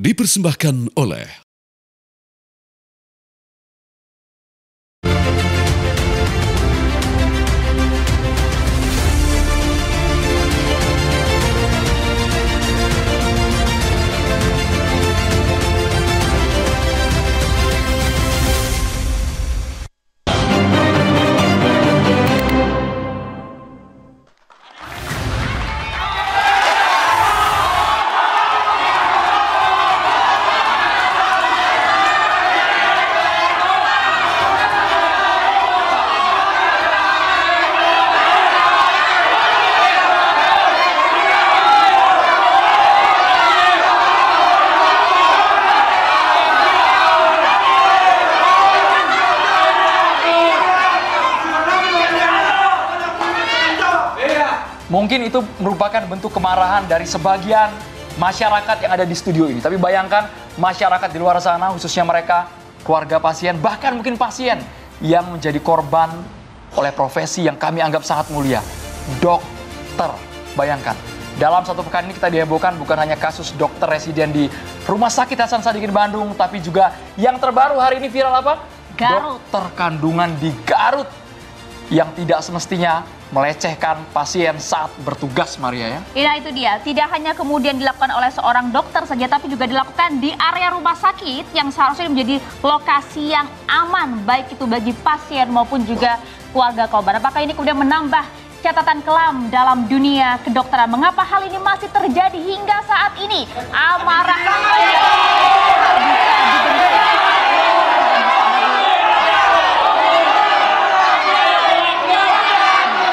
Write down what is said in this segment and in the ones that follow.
dipersembahkan oleh Mungkin itu merupakan bentuk kemarahan dari sebagian masyarakat yang ada di studio ini. Tapi bayangkan masyarakat di luar sana, khususnya mereka, keluarga pasien, bahkan mungkin pasien yang menjadi korban oleh profesi yang kami anggap sangat mulia. Dokter, bayangkan. Dalam satu pekan ini kita dihebohkan bukan hanya kasus dokter residen di Rumah Sakit Hasan Sadikin Bandung, tapi juga yang terbaru hari ini viral apa? Garut. Dokter kandungan di Garut yang tidak semestinya melecehkan pasien saat bertugas, Maria ya. Nah itu dia, tidak hanya kemudian dilakukan oleh seorang dokter saja, tapi juga dilakukan di area rumah sakit yang seharusnya menjadi lokasi yang aman, baik itu bagi pasien maupun juga keluarga korban. Apakah ini kemudian menambah catatan kelam dalam dunia kedokteran? Mengapa hal ini masih terjadi hingga saat ini? Amarah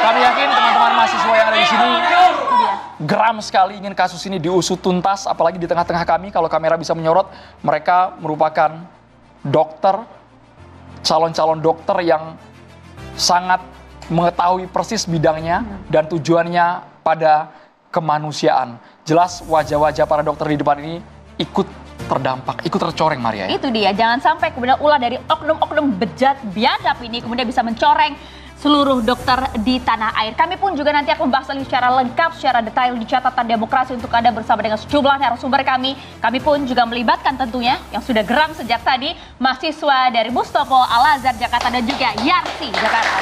Kami yakin teman-teman mahasiswa yang ada di sini geram sekali ingin kasus ini diusut tuntas, apalagi di tengah-tengah kami, kalau kamera bisa menyorot, mereka merupakan dokter, calon-calon dokter yang sangat mengetahui persis bidangnya dan tujuannya pada kemanusiaan. Jelas wajah-wajah para dokter di depan ini ikut terdampak, ikut tercoreng, Maria. Itu dia, jangan sampai kemudian ulah dari oknum-oknum bejat biadab ini kemudian bisa mencoreng seluruh dokter di tanah air. Kami pun juga nanti akan membahas secara lengkap, secara detail di catatan demokrasi untuk Anda bersama dengan sejumlah narasumber kami. Kami pun juga melibatkan tentunya yang sudah geram sejak tadi, mahasiswa dari Mustopo Al-Azhar Jakarta dan juga Yarsi Jakarta.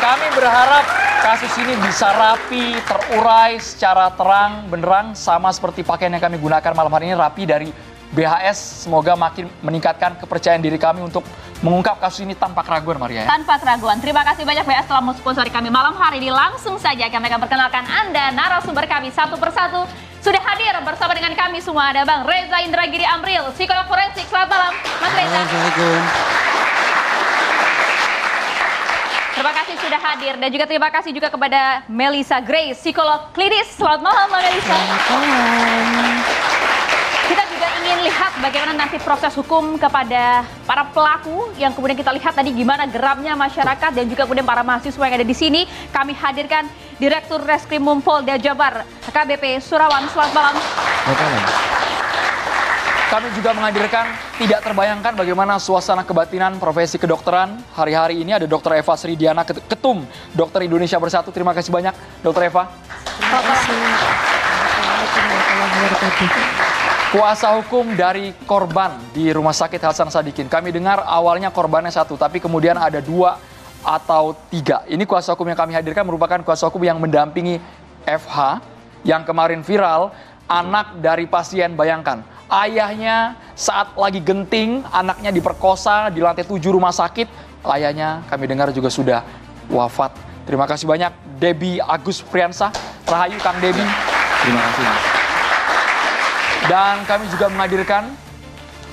Kami berharap kasus ini bisa rapi, terurai secara terang, benderang, sama seperti pakaian yang kami gunakan malam hari ini, rapi dari BHS. Semoga makin meningkatkan kepercayaan diri kami untuk mengungkap kasus ini tanpa keraguan, Maria. Tanpa keraguan. Terima kasih banyak BHS telah mensponsori kami malam hari ini. Langsung saja kami akan perkenalkan Anda narasumber kami satu persatu. Sudah hadir bersama dengan kami semua ada Bang Reza Indragiri Amril, psikolog forensik. Selamat malam, Mas Reza. Assalamualaikum. Terima kasih sudah hadir dan juga terima kasih juga kepada Melissa Grace, psikolog klinis. Selamat malam, Mbak Melissa. Selamat malam. Kita juga ingin lihat bagaimana nanti proses hukum kepada para pelaku yang kemudian kita lihat tadi gimana geramnya masyarakat dan juga kemudian para mahasiswa yang ada di sini. Kami hadirkan Direktur Reskrimum Polda Jabar, AKBP Surawan. Selamat malam. Selamat malam. Kami juga menghadirkan tidak terbayangkan bagaimana suasana kebatinan profesi kedokteran. Hari-hari ini ada Dr. Eva Sridiana, Ketum Dokter Indonesia Bersatu. Terima kasih banyak, Dr. Eva. Terima kasih. Assalamualaikum warahmatullahi wabarakatuh. Kuasa hukum dari korban di Rumah Sakit Hasan Sadikin. Kami dengar awalnya korbannya satu, tapi kemudian ada 2 atau 3. Ini kuasa hukum yang kami hadirkan merupakan kuasa hukum yang mendampingi FH yang kemarin viral, anak dari pasien. Bayangkan, ayahnya saat lagi genting, anaknya diperkosa di lantai 7 rumah sakit. Ayahnya kami dengar juga sudah wafat. Terima kasih banyak Debbie Agus Priyansah. Rahayu Kang Debbie. Terima kasih. Dan kami juga menghadirkan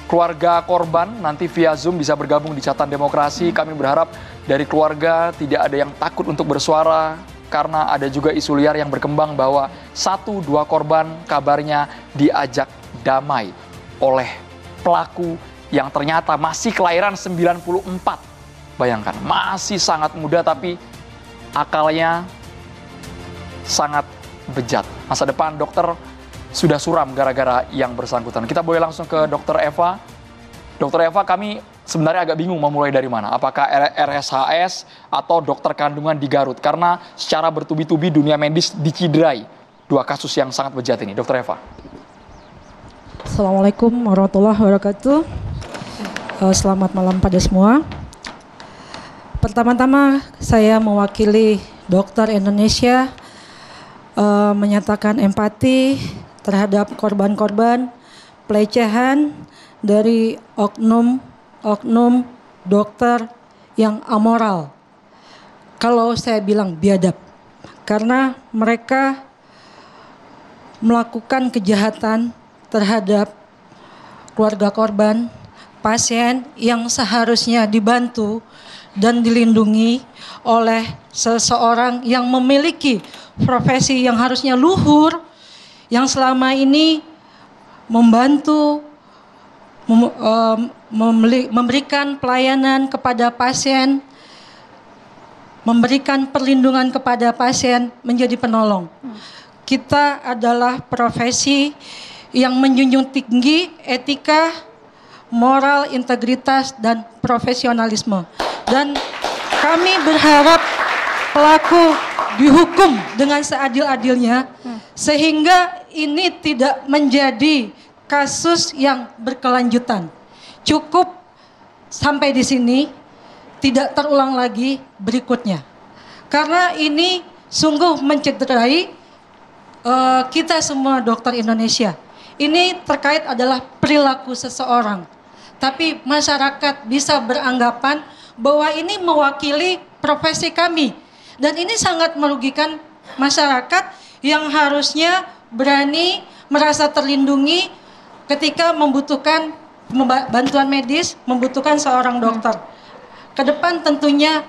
keluarga korban nanti via Zoom bisa bergabung di catatan demokrasi. Kami berharap dari keluarga tidak ada yang takut untuk bersuara karena ada juga isu liar yang berkembang bahwa 1-2 korban kabarnya diajak damai oleh pelaku yang ternyata masih kelahiran 94. Bayangkan, masih sangat muda tapi akalnya sangat bejat. Masa depan dokter sudah suram gara-gara yang bersangkutan. Kita boleh langsung ke Dr. Eva. Dr. Eva, kami sebenarnya agak bingung mau mulai dari mana. Apakah RSHS atau dokter kandungan di Garut? Karena secara bertubi-tubi dunia medis dicidrai. dua kasus yang sangat bejat ini, Dr. Eva? Assalamualaikum warahmatullahi wabarakatuh. Selamat malam pada semua. Pertama-tama saya mewakili dokter Indonesia menyatakan empati terhadap korban-korban pelecehan dari oknum dokter yang amoral. Kalau saya bilang biadab, karena mereka melakukan kejahatan terhadap keluarga korban, pasien yang seharusnya dibantu dan dilindungi oleh seseorang yang memiliki profesi yang harusnya luhur, yang selama ini membantu memberikan pelayanan kepada pasien, memberikan perlindungan kepada pasien, menjadi penolong. Kita adalah profesi yang menjunjung tinggi etika, moral, integritas, dan profesionalisme. Dan kami berharap pelaku dihukum dengan seadil-adilnya, sehingga ini tidak menjadi kasus yang berkelanjutan. Cukup sampai di sini, tidak terulang lagi berikutnya. Karena ini sungguh mencederai kita semua dokter Indonesia. Ini terkait adalah perilaku seseorang. Tapi masyarakat bisa beranggapan bahwa ini mewakili profesi kami. Dan ini sangat merugikan masyarakat yang harusnya berani merasa terlindungi ketika membutuhkan bantuan medis, membutuhkan seorang dokter. Ke depan tentunya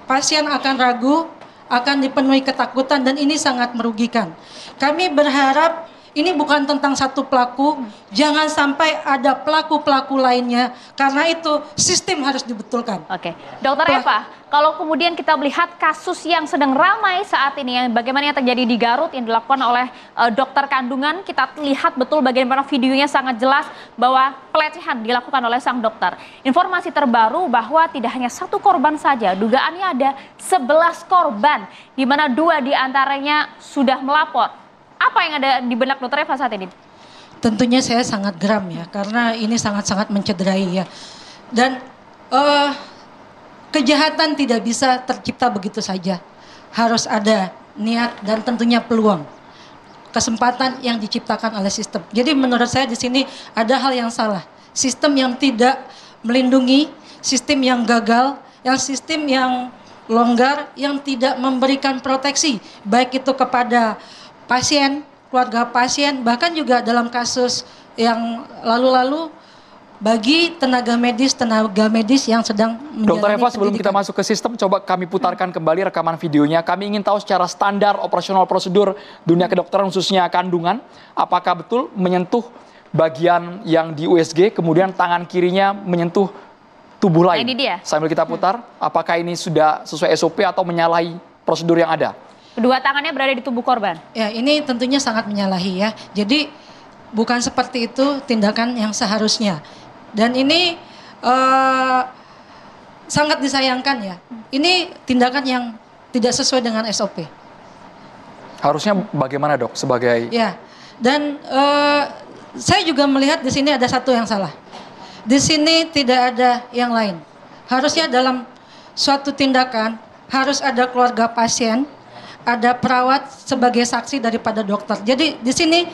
pasien akan ragu, akan dipenuhi ketakutan, dan ini sangat merugikan. Kami berharap ini bukan tentang satu pelaku, jangan sampai ada pelaku-pelaku lainnya, karena itu sistem harus dibetulkan. Oke, Dokter Eva, kalau kemudian kita melihat kasus yang sedang ramai saat ini, yang bagaimana yang terjadi di Garut yang dilakukan oleh dokter kandungan, kita lihat betul bagaimana videonya sangat jelas bahwa pelecehan dilakukan oleh sang dokter. Informasi terbaru bahwa tidak hanya satu korban saja, dugaannya ada 11 korban, di mana 2 diantaranya sudah melapor. Apa yang ada di benak Dokter Eva saat ini? Tentunya saya sangat geram ya, karena ini sangat-sangat mencederai ya. Dan kejahatan tidak bisa tercipta begitu saja. Harus ada niat dan tentunya peluang. Kesempatan yang diciptakan oleh sistem. Jadi menurut saya di sini ada hal yang salah. Sistem yang tidak melindungi, sistem yang gagal, sistem yang longgar, yang tidak memberikan proteksi. Baik itu kepada pasien, keluarga pasien, bahkan juga dalam kasus yang lalu-lalu bagi tenaga medis yang sedang menjalani Dokter Eva, sebelum kita pendidikan. masuk ke sistem, coba kami putarkan kembali rekaman videonya. Kami ingin tahu secara standar operasional prosedur dunia kedokteran khususnya kandungan, apakah betul menyentuh bagian yang di USG, kemudian tangan kirinya menyentuh tubuh lain. Ini dia. Sambil kita putar, apakah ini sudah sesuai SOP atau menyalahi prosedur yang ada? Kedua tangannya berada di tubuh korban. Ya, ini tentunya sangat menyalahi ya. Jadi bukan seperti itu tindakan yang seharusnya. Dan ini sangat disayangkan ya. Ini tindakan yang tidak sesuai dengan SOP. Harusnya bagaimana dok sebagai... Ya, dan saya juga melihat di sini ada satu yang salah. Di sini tidak ada yang lain. Harusnya dalam suatu tindakan harus ada keluarga pasien, ada perawat sebagai saksi daripada dokter. Jadi di sini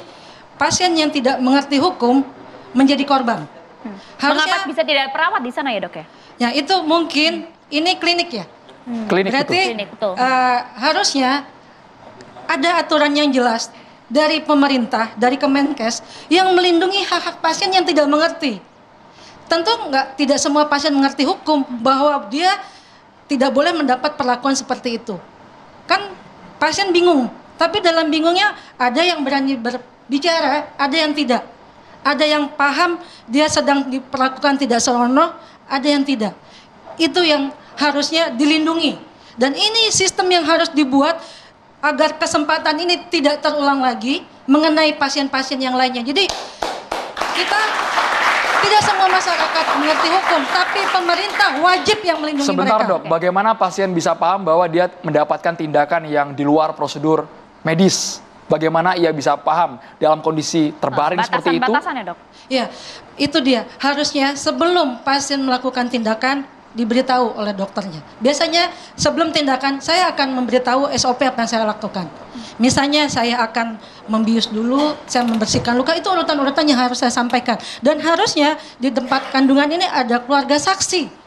pasien yang tidak mengerti hukum menjadi korban. Mengapa bisa tidak ada perawat di sana ya dok ya? Ya itu mungkin ini klinik ya. Klinik Berarti betul. Klinik, betul. Harusnya ada aturan yang jelas dari pemerintah, dari Kemenkes yang melindungi hak-hak pasien yang tidak mengerti. Tentu tidak semua pasien mengerti hukum bahwa dia tidak boleh mendapat perlakuan seperti itu. Kan pasien bingung, tapi dalam bingungnya ada yang berani berbicara, ada yang tidak. Ada yang paham dia sedang diperlakukan tidak senonoh, ada yang tidak. Itu yang harusnya dilindungi. Dan ini sistem yang harus dibuat agar kesempatan ini tidak terulang lagi mengenai pasien-pasien yang lainnya. Jadi kita tidak semua masyarakat mengerti hukum, tapi pemerintah wajib yang melindungi Sebentar mereka. dok, bagaimana pasien bisa paham bahwa dia mendapatkan tindakan yang di luar prosedur medis? Bagaimana ia bisa paham dalam kondisi terbaring seperti itu? Batasan-batasan ya, Dok? Ya, itu dia. Harusnya sebelum pasien melakukan tindakan diberitahu oleh dokternya. Biasanya sebelum tindakan saya akan memberitahu SOP apa yang saya lakukan. Misalnya saya akan membius dulu, saya membersihkan luka, itu urutan-urutan yang harus saya sampaikan. Dan harusnya di tempat kandungan ini ada keluarga saksi.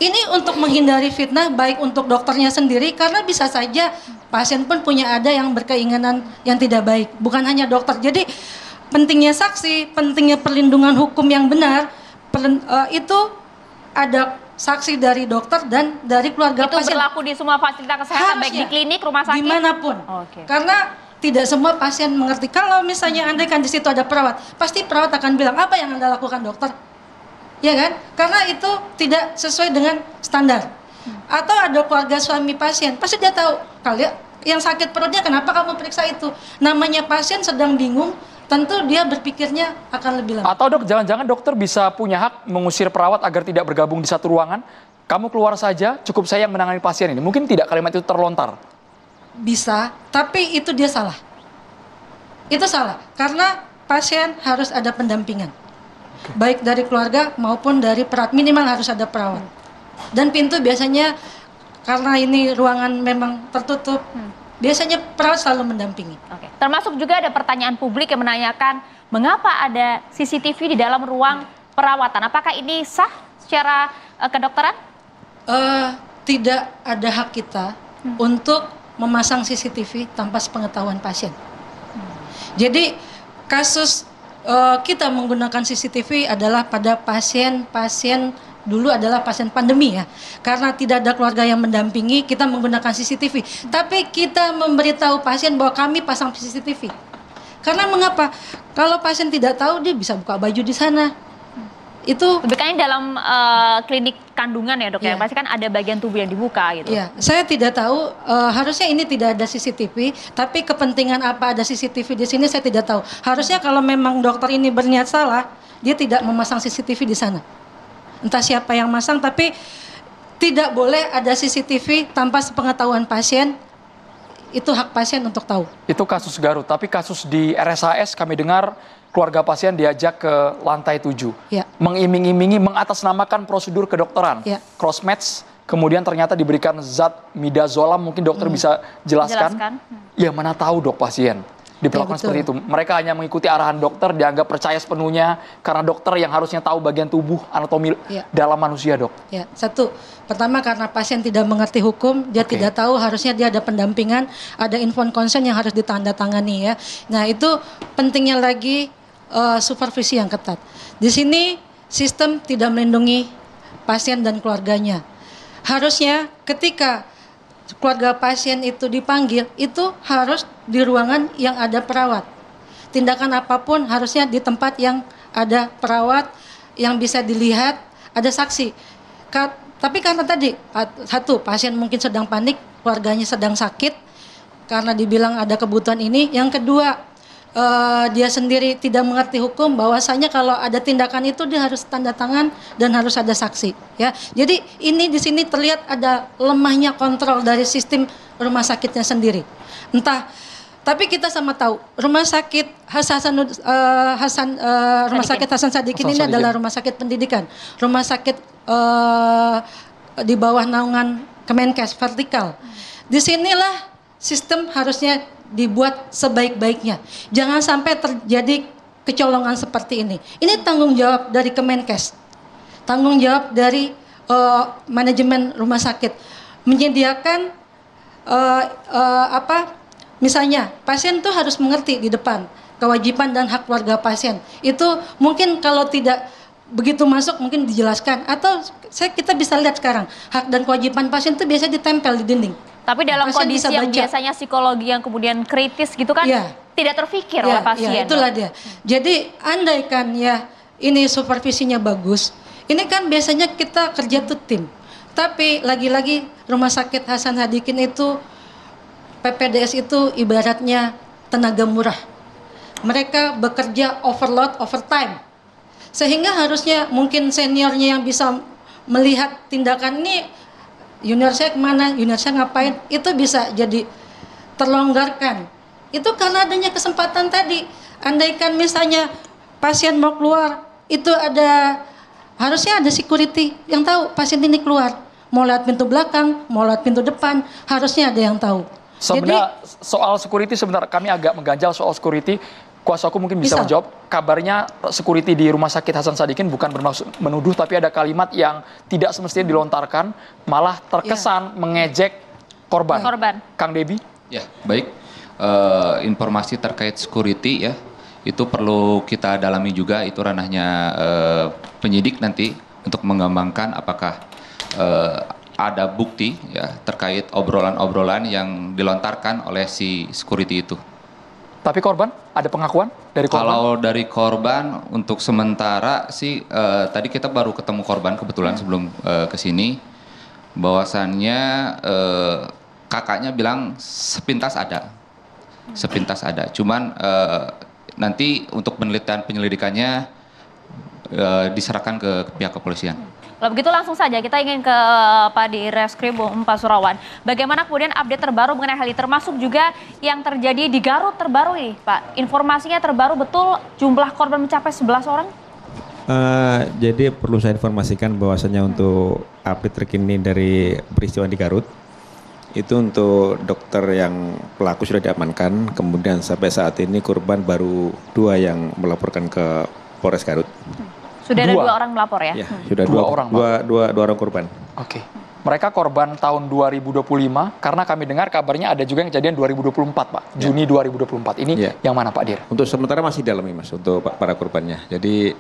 Ini untuk menghindari fitnah baik untuk dokternya sendiri karena bisa saja pasien pun punya ada yang berkeinginan yang tidak baik, bukan hanya dokter. Jadi pentingnya saksi, pentingnya perlindungan hukum yang benar, itu ada saksi dari dokter dan dari keluarga Itu pasien. berlaku di semua fasilitas kesehatan, baik di klinik, rumah sakit? Dimanapun. Oke. Karena tidak semua pasien mengerti. Kalau misalnya andai kan di situ ada perawat, pasti perawat akan bilang, apa yang Anda lakukan dokter? Ya kan? Karena itu tidak sesuai dengan standar. Atau ada keluarga suami pasien, pasti dia tahu, kalian yang sakit perutnya kenapa kamu periksa itu? Namanya pasien sedang bingung, tentu dia berpikirnya akan lebih lama. Atau dok, jangan-jangan dokter bisa punya hak mengusir perawat agar tidak bergabung di satu ruangan? Kamu keluar saja, cukup saya yang menangani pasien ini. Mungkin tidak kalimat itu terlontar. Bisa, tapi itu dia salah. Itu salah, karena pasien harus ada pendampingan. Baik dari keluarga maupun dari perawat, minimal harus ada perawat. Dan pintu biasanya karena ini ruangan memang tertutup, biasanya perawat selalu mendampingi. Oke. Termasuk juga ada pertanyaan publik yang menanyakan mengapa ada CCTV di dalam ruang perawatan? Apakah ini sah secara kedokteran? Tidak ada hak kita untuk memasang CCTV tanpa sepengetahuan pasien. Jadi kasus kita menggunakan CCTV adalah pada pasien dulu adalah pasien pandemi ya. Karena tidak ada keluarga yang mendampingi, kita menggunakan CCTV. Tapi kita memberitahu pasien bahwa kami pasang CCTV. Karena mengapa? Kalau pasien tidak tahu, dia bisa buka baju di sana. Itu Bukannya dalam klinik kandungan ya, Dok, ya? Iya. Pasti kan ada bagian tubuh yang dibuka gitu. ya, saya tidak tahu, harusnya ini tidak ada CCTV, tapi kepentingan apa ada CCTV di sini saya tidak tahu. Harusnya kalau memang dokter ini berniat salah, dia tidak memasang CCTV di sana. Entah siapa yang masang, tapi tidak boleh ada CCTV tanpa sepengetahuan pasien. Itu hak pasien untuk tahu. Itu kasus Garut, tapi kasus di RSAS kami dengar keluarga pasien diajak ke lantai 7. Ya. Mengiming-imingi, mengatasnamakan prosedur kedokteran. Ya. Cross-match, kemudian ternyata diberikan zat midazolam, mungkin dokter bisa jelaskan. Jelaskan. Ya mana tahu dok pasien. Diperlakukan Ya, betul. seperti itu. Mereka hanya mengikuti arahan dokter, dianggap percaya sepenuhnya. Karena dokter yang harusnya tahu bagian tubuh, anatomi Ya. dalam manusia dok. Ya, satu, pertama karena pasien tidak mengerti hukum, dia Oke. tidak tahu, harusnya dia ada pendampingan, ada inform consent yang harus ditandatangani ya. Nah itu pentingnya lagi supervisi yang ketat. Di sini sistem tidak melindungi pasien dan keluarganya. Harusnya ketika keluarga pasien itu dipanggil, itu harus di ruangan yang ada perawat. Tindakan apapun harusnya di tempat yang ada perawat, yang bisa dilihat, ada saksi. Tapi karena tadi, satu, pasien mungkin sedang panik, keluarganya sedang sakit, karena dibilang ada kebutuhan ini. Yang kedua, dia sendiri tidak mengerti hukum, bahwasanya kalau ada tindakan itu dia harus tanda tangan dan harus ada saksi. Ya, jadi ini di sini terlihat ada lemahnya kontrol dari sistem rumah sakitnya sendiri. Tapi kita sama tahu rumah sakit Rumah Sakit Hasan Sadikin ini adalah rumah sakit pendidikan, rumah sakit di bawah naungan Kemenkes vertikal. Disinilah sistem harusnya dibuat sebaik-baiknya. Jangan sampai terjadi kecolongan seperti ini. Ini tanggung jawab dari Kemenkes, tanggung jawab dari manajemen rumah sakit menyediakan misalnya pasien tuh harus mengerti di depan kewajiban dan hak keluarga pasien. Itu mungkin kalau tidak begitu masuk mungkin dijelaskan, atau kita bisa lihat sekarang hak dan kewajiban pasien itu biasa ditempel di dinding. Tapi dalam Pasien kondisi bisa yang baca. biasanya psikologi yang kemudian kritis gitu kan, Iya. tidak terfikir oleh pasien. Ya, itulah dia. Jadi andaikan ya ini supervisinya bagus, ini kan biasanya kita kerja tuh tim. Tapi lagi-lagi Rumah Sakit Hasan Sadikin itu, PPDS itu ibaratnya tenaga murah. Mereka bekerja overload, overtime. Sehingga harusnya mungkin seniornya yang bisa melihat tindakan ini, junior saya kemana, junior saya ngapain, itu bisa jadi terlonggarkan. Itu karena adanya kesempatan tadi. Andaikan misalnya pasien mau keluar, itu harusnya ada security yang tahu pasien ini keluar. Mau lewat pintu belakang, mau lewat pintu depan, harusnya ada yang tahu. Sebenarnya soal security sebentar kami agak mengganjal soal security. Kuasa hukum mungkin bisa menjawab. Kabarnya security di Rumah Sakit Hasan Sadikin bukan bermaksud menuduh, tapi ada kalimat yang tidak semestinya dilontarkan, malah terkesan mengejek korban. Kang Debi? Ya, baik. Informasi terkait security ya, itu perlu kita dalami juga. Itu ranahnya penyidik nanti untuk mengembangkan apakah ada bukti ya terkait obrolan-obrolan yang dilontarkan oleh si security itu. Tapi korban, ada pengakuan dari korban? Kalau dari korban, untuk sementara sih, tadi kita baru ketemu korban kebetulan sebelum ke sini, bahwasannya kakaknya bilang sepintas ada. Cuman nanti untuk penelitian penyelidikannya diserahkan ke pihak kepolisian. Kalau begitu langsung saja kita ingin ke Pak di Reskrim Pasuruan. Bagaimana kemudian update terbaru mengenai hal ini, termasuk juga yang terjadi di Garut terbaru nih Pak. Informasinya terbaru betul jumlah korban mencapai 11 orang? Jadi perlu saya informasikan bahwasannya untuk update terkini dari peristiwa di Garut, itu untuk dokter yang pelaku sudah diamankan, kemudian sampai saat ini korban baru 2 yang melaporkan ke Polres Garut. Sudah ada 2 orang melapor ya? Ya, sudah 2 orang, dua orang korban. Oke. Mereka korban tahun 2025, karena kami dengar kabarnya ada juga yang kejadian 2024 Pak, Juni 2024. Ini yang mana Pak Dir? Untuk sementara masih dalami Mas, untuk para korbannya. Jadi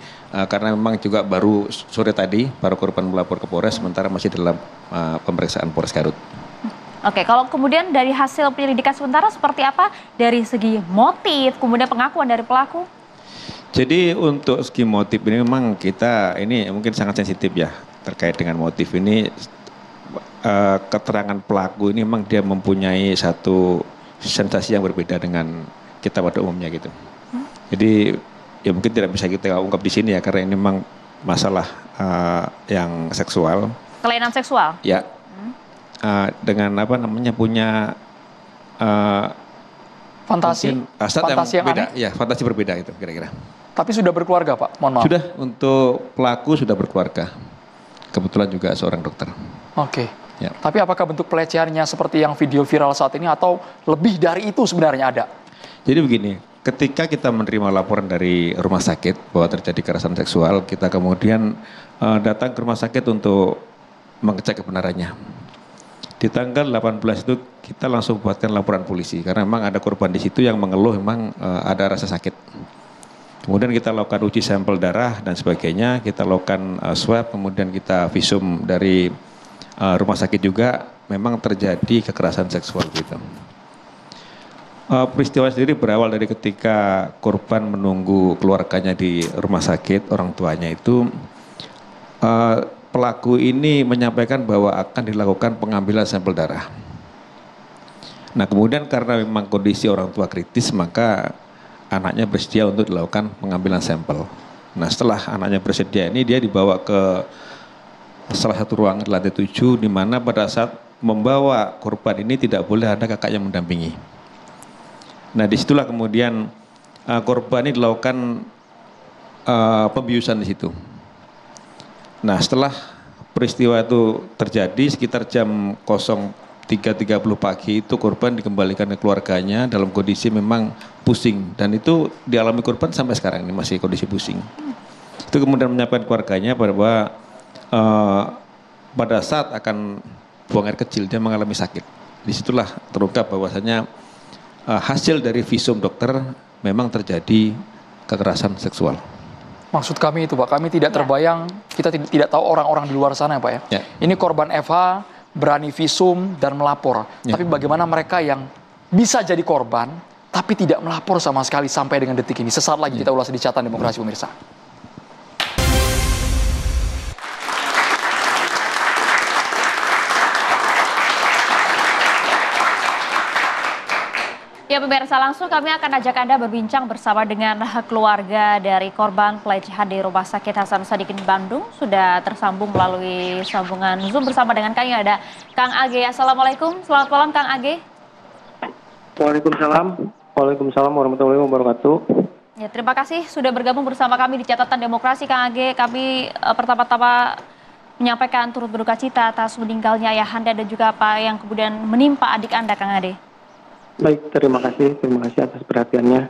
karena memang juga baru sore tadi para korban melapor ke Polres, sementara masih dalam pemeriksaan Polres Garut. Oke, kalau kemudian dari hasil penyelidikan sementara seperti apa dari segi motif, kemudian pengakuan dari pelaku? Jadi untuk segi motif ini memang kita ini mungkin sangat sensitif ya terkait dengan motif ini. Keterangan pelaku ini memang dia mempunyai satu sensasi yang berbeda dengan kita pada umumnya gitu. Jadi ya mungkin tidak bisa kita ungkap di sini ya karena ini memang masalah yang seksual. Kelainan seksual? Ya. Dengan apa namanya punya fantasi yang beda, aneh? ya fantasi berbeda itu kira-kira. Tapi sudah berkeluarga Pak, mohon maaf. Sudah, untuk pelaku sudah berkeluarga. Kebetulan juga seorang dokter. Oke. Ya. Tapi apakah bentuk pelecehannya seperti yang video viral saat ini atau lebih dari itu sebenarnya ada? Jadi begini, ketika kita menerima laporan dari rumah sakit bahwa terjadi kekerasan seksual, kita kemudian datang ke rumah sakit untuk mengecek kebenarannya. Di tanggal 18 itu kita langsung buatkan laporan polisi karena memang ada korban di situ yang mengeluh memang ada rasa sakit. Kemudian kita lakukan uji sampel darah dan sebagainya, kita lakukan swab, kemudian kita visum dari rumah sakit juga memang terjadi kekerasan seksual gitu. Peristiwa sendiri berawal dari ketika korban menunggu keluarganya di rumah sakit, orang tuanya itu pelaku ini menyampaikan bahwa akan dilakukan pengambilan sampel darah. Nah kemudian karena memang kondisi orang tua kritis maka anaknya bersedia untuk dilakukan pengambilan sampel. Nah setelah anaknya bersedia ini dia dibawa ke salah satu ruangan di lantai 7 di mana pada saat membawa korban ini tidak boleh ada kakak yang mendampingi. Nah disitulah kemudian korban ini dilakukan pembiusan di situ. Nah setelah peristiwa itu terjadi sekitar jam 03.30 pagi itu korban dikembalikan ke keluarganya dalam kondisi memang pusing dan itu dialami korban sampai sekarang ini masih kondisi pusing. Itu kemudian menyampaikan keluarganya bahwa pada saat akan buang air kecil dia mengalami sakit. Disitulah terungkap bahwasanya hasil dari visum dokter memang terjadi kekerasan seksual. Maksud kami itu Pak, kami tidak terbayang, kita tidak tahu orang-orang di luar sana ya Pak ya. Ini korban FH berani visum dan melapor. Tapi bagaimana mereka yang bisa jadi korban tapi tidak melapor sama sekali sampai dengan detik ini. Sesaat lagi kita ulas di Catatan Demokrasi pemirsa. Ya pemirsa, langsung kami akan ajak Anda berbincang bersama dengan keluarga dari korban pelecehan di Rumah Sakit Hasan Sadikin Bandung. Sudah tersambung melalui sambungan Zoom bersama dengan kami ada Kang Age. Assalamualaikum, selamat malam Kang Age. Waalaikumsalam. Waalaikumsalam warahmatullahi wabarakatuh. Ya, terima kasih sudah bergabung bersama kami di Catatan Demokrasi, Kang Age. Kami pertama-tama menyampaikan turut berduka cita atas meninggalnya ayahanda dan juga apa yang kemudian menimpa adik Anda, Kang Ade. Baik, terima kasih atas perhatiannya.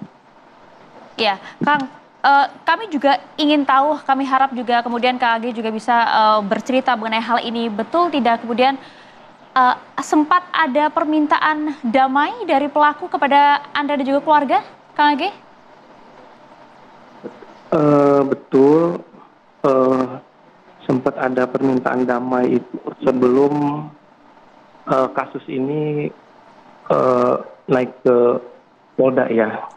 Ya, Kang, kami juga ingin tahu, kami harap juga kemudian Kang Age juga bisa bercerita mengenai hal ini. Betul tidak kemudian sempat ada permintaan damai dari pelaku kepada Anda dan juga keluarga, Kang Age? Betul, sempat ada permintaan damai itu sebelum kasus ini naik ke Polda ya,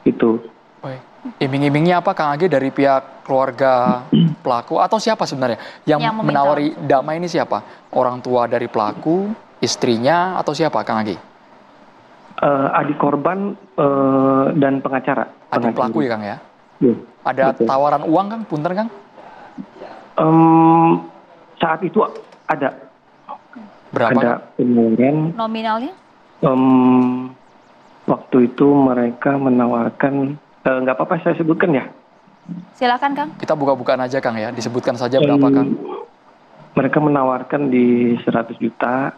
itu. Baik. Iming-imingnya apa Kang Age dari pihak keluarga pelaku atau siapa sebenarnya yang menawari damai ini siapa? Orang tua dari pelaku, istrinya atau siapa Kang Age? Adik korban dan pengacara. Adik pelaku ya Kang ya? Ya, ada betul. tawaran uang Kang, punten Kang? Saat itu ada. Berapa? Ada penawaran. Nominalnya? Waktu itu mereka menawarkan, nggak apa-apa saya sebutkan ya? Silakan Kang. Kita buka-bukaan aja Kang ya, disebutkan saja berapa Kang? Mereka menawarkan di 100 juta.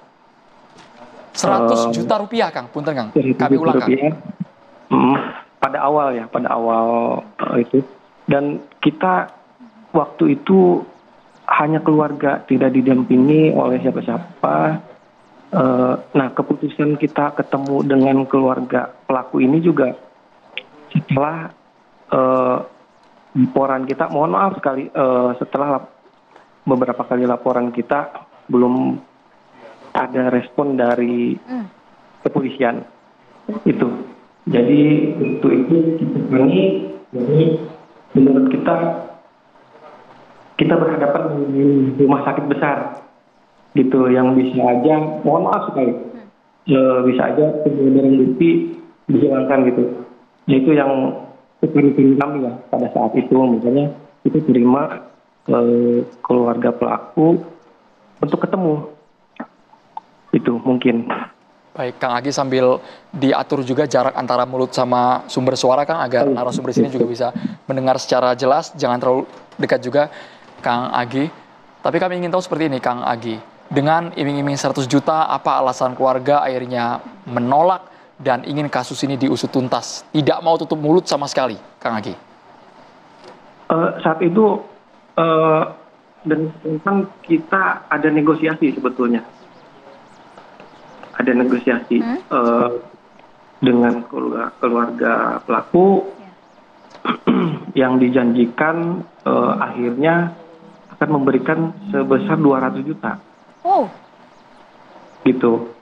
100 juta rupiah Kang, punten Kang. Kami ulang Kang. Pada awal itu. Dan kita waktu itu hanya keluarga, tidak didampingi oleh siapa-siapa. Nah, keputusan kita ketemu dengan keluarga pelaku ini juga setelah laporan kita, mohon maaf sekali, setelah beberapa kali laporan kita belum ada respon dari kepolisian itu. Jadi untuk itu menurut kita berhadapan dengan rumah sakit besar gitu, yang bisa aja, mohon maaf sekali, bisa aja barang bukti dihilangkan gitu. Itu yang kepentingan kami ya pada saat itu, misalnya kita terima keluarga pelaku untuk ketemu, itu mungkin. Baik, Kang Agi sambil diatur juga jarak antara mulut sama sumber suara Kang, agar narasumber sini juga bisa mendengar secara jelas, jangan terlalu dekat juga Kang Agi. Tapi kami ingin tahu seperti ini Kang Agi, dengan iming-iming 100 juta, apa alasan keluarga akhirnya menolak dan ingin kasus ini diusut tuntas, tidak mau tutup mulut sama sekali, Kang Agi? Saat itu dan kan kita ada negosiasi sebetulnya. Ada negosiasi dengan keluarga pelaku yang dijanjikan akhirnya akan memberikan sebesar 200 juta. Oh. Gitu.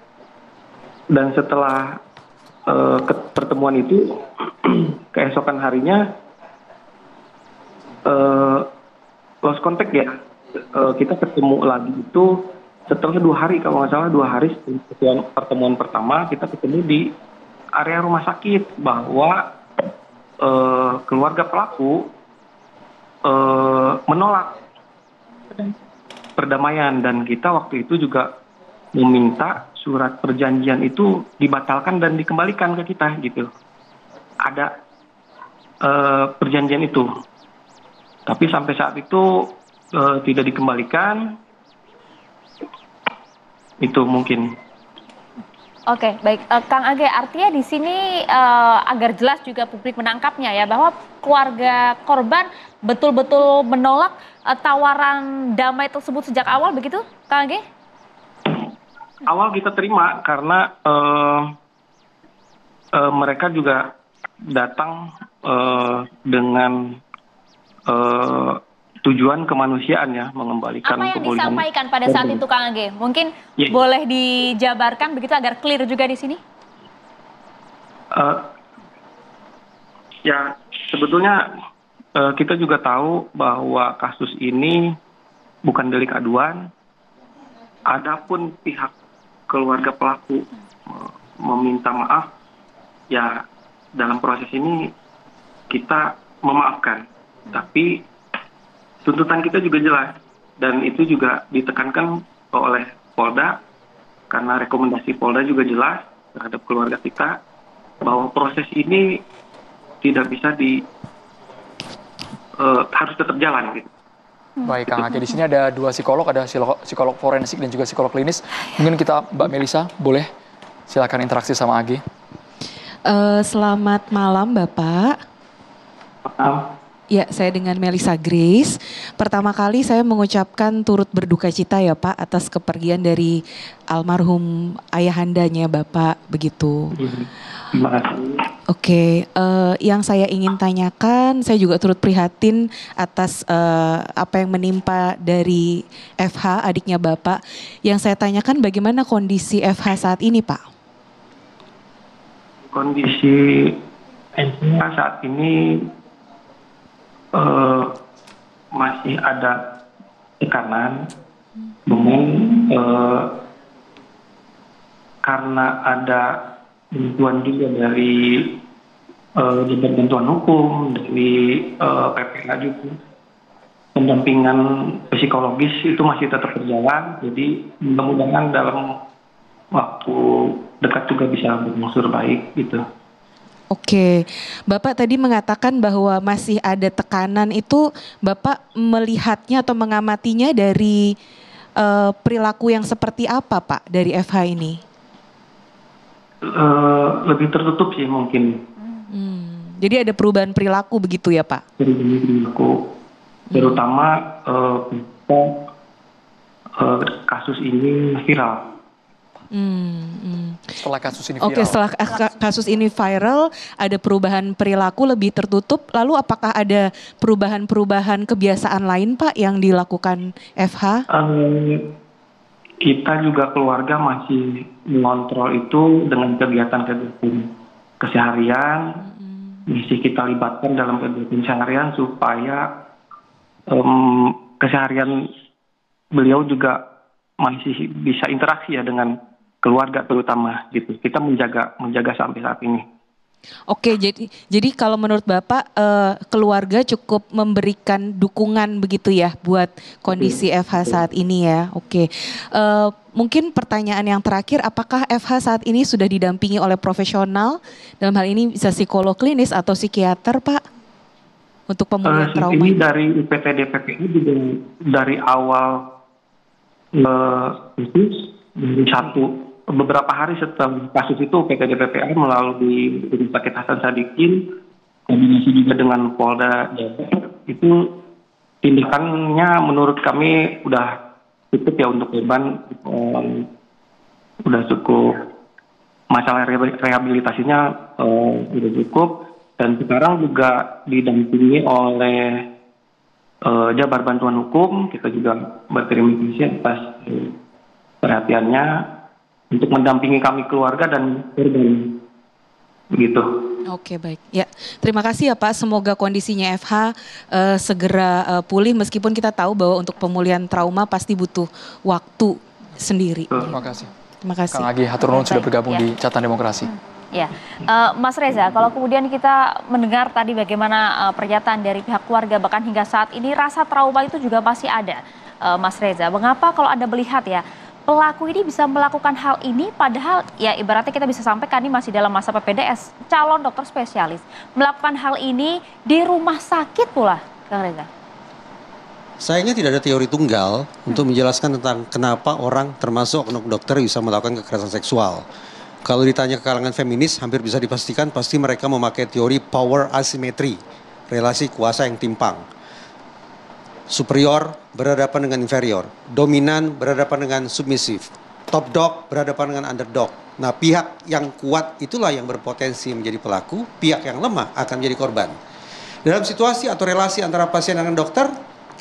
Dan setelah pertemuan itu, keesokan harinya lost contact ya. Kita ketemu lagi itu setelah 2 hari, kalau nggak salah 2 hari pertemuan pertama, kita ketemu di area rumah sakit bahwa keluarga pelaku menolak perdamaian, dan kita waktu itu juga meminta surat perjanjian itu dibatalkan dan dikembalikan ke kita gitu. Ada perjanjian itu, tapi sampai saat itu tidak dikembalikan. Itu mungkin. Oke, baik. Kang Age, artinya di sini agar jelas juga publik menangkapnya ya, bahwa keluarga korban betul-betul menolak tawaran damai tersebut sejak awal, begitu Kang Age? Awal kita terima karena mereka juga datang dengan tujuan kemanusiaan ya, mengembalikan apa yang kemuliaan. disampaikan pada saat itu Kang Age? Mungkin boleh dijabarkan begitu agar clear juga di sini? Ya, sebetulnya kita juga tahu bahwa kasus ini bukan delik aduan. Adapun pihak keluarga pelaku meminta maaf, ya dalam proses ini kita memaafkan. Tapi tuntutan kita juga jelas, dan itu juga ditekankan oleh Polda, karena rekomendasi Polda juga jelas terhadap keluarga kita, bahwa proses ini tidak bisa harus tetap jalan gitu. Baik, Kang Ake. Di sini ada dua psikolog, ada psikolog forensik dan juga psikolog klinis. Mungkin kita, Mbak Melisa, boleh silakan interaksi sama Age. Selamat malam, Bapak. Ya, saya dengan Melisa Grace. Pertama kali saya mengucapkan turut berduka cita ya Pak atas kepergian dari almarhum ayahandanya Bapak, begitu. Terima kasih. Oke, yang saya ingin tanyakan, saya juga turut prihatin atas apa yang menimpa dari FH, adiknya Bapak. Yang saya tanyakan bagaimana kondisi FH saat ini, Pak? Kondisi FH saat ini masih ada tekanan, karena ada bantuan juga dari bantuan hukum, dari PPH juga. Pendampingan psikologis itu masih tetap berjalan, jadi mudah-mudahan dalam waktu dekat juga bisa berangsur baik gitu. Oke, Bapak tadi mengatakan bahwa masih ada tekanan itu, Bapak melihatnya atau mengamatinya dari perilaku yang seperti apa Pak dari FH ini? Lebih tertutup sih mungkin. Jadi ada perubahan perilaku begitu ya Pak? Perubahan perilaku, terutama kasus ini viral. Setelah kasus ini viral. Oke, setelah kasus ini viral, ada perubahan perilaku lebih tertutup. Lalu apakah ada perubahan-perubahan kebiasaan lain Pak yang dilakukan FH? Kita juga keluarga masih mengontrol itu dengan kegiatan-kegiatan keseharian. Masih kita libatkan dalam kegiatan seharian supaya keseharian beliau juga masih bisa interaksi ya dengan keluarga terutama gitu. Kita menjaga sampai saat ini. Oke, jadi kalau menurut Bapak keluarga cukup memberikan dukungan begitu ya buat kondisi FH saat ini ya. Oke. Mungkin pertanyaan yang terakhir, apakah FH saat ini sudah didampingi oleh profesional? Dalam hal ini bisa psikolog klinis atau psikiater, Pak? Untuk pemulihan trauma. Ini dari UPTD PPI juga dari awal dari beberapa hari setelah kasus itu PTD PPI melalui Rumah Sakit Hasan Sadikin kombinasi juga dengan Polda Jabar itu tindakannya menurut kami udah cukup ya untuk korban, udah cukup, masalah rehabilitasinya udah cukup, dan sekarang juga didampingi oleh Jabar Bantuan Hukum. Kita juga berterima kasih atas perhatiannya untuk mendampingi kami keluarga dan korban, begitu. Oke, baik. Ya, terima kasih ya Pak. Semoga kondisinya FH segera pulih, meskipun kita tahu bahwa untuk pemulihan trauma pasti butuh waktu sendiri. Terima kasih. Terima kasih. Kang Agi Hatur Nuhun sudah bergabung di Catatan Demokrasi. Ya, Mas Reza, kalau kemudian kita mendengar tadi bagaimana pernyataan dari pihak keluarga, bahkan hingga saat ini rasa trauma itu juga masih ada, Mas Reza. Mengapa kalau Anda melihat ya, pelaku ini bisa melakukan hal ini padahal ya ibaratnya kita bisa sampaikan ini masih dalam masa PPDS, calon dokter spesialis, melakukan hal ini di rumah sakit pula, Kang Reza? Sayangnya tidak ada teori tunggal untuk menjelaskan tentang kenapa orang termasuk oknum dokter bisa melakukan kekerasan seksual. Kalau ditanya ke kalangan feminis, hampir bisa dipastikan pasti mereka memakai teori power asymmetry, relasi kuasa yang timpang. Superior berhadapan dengan inferior, dominan berhadapan dengan submisif, top dog berhadapan dengan underdog. Nah, pihak yang kuat itulah yang berpotensi menjadi pelaku, pihak yang lemah akan menjadi korban. Dalam situasi atau relasi antara pasien dengan dokter,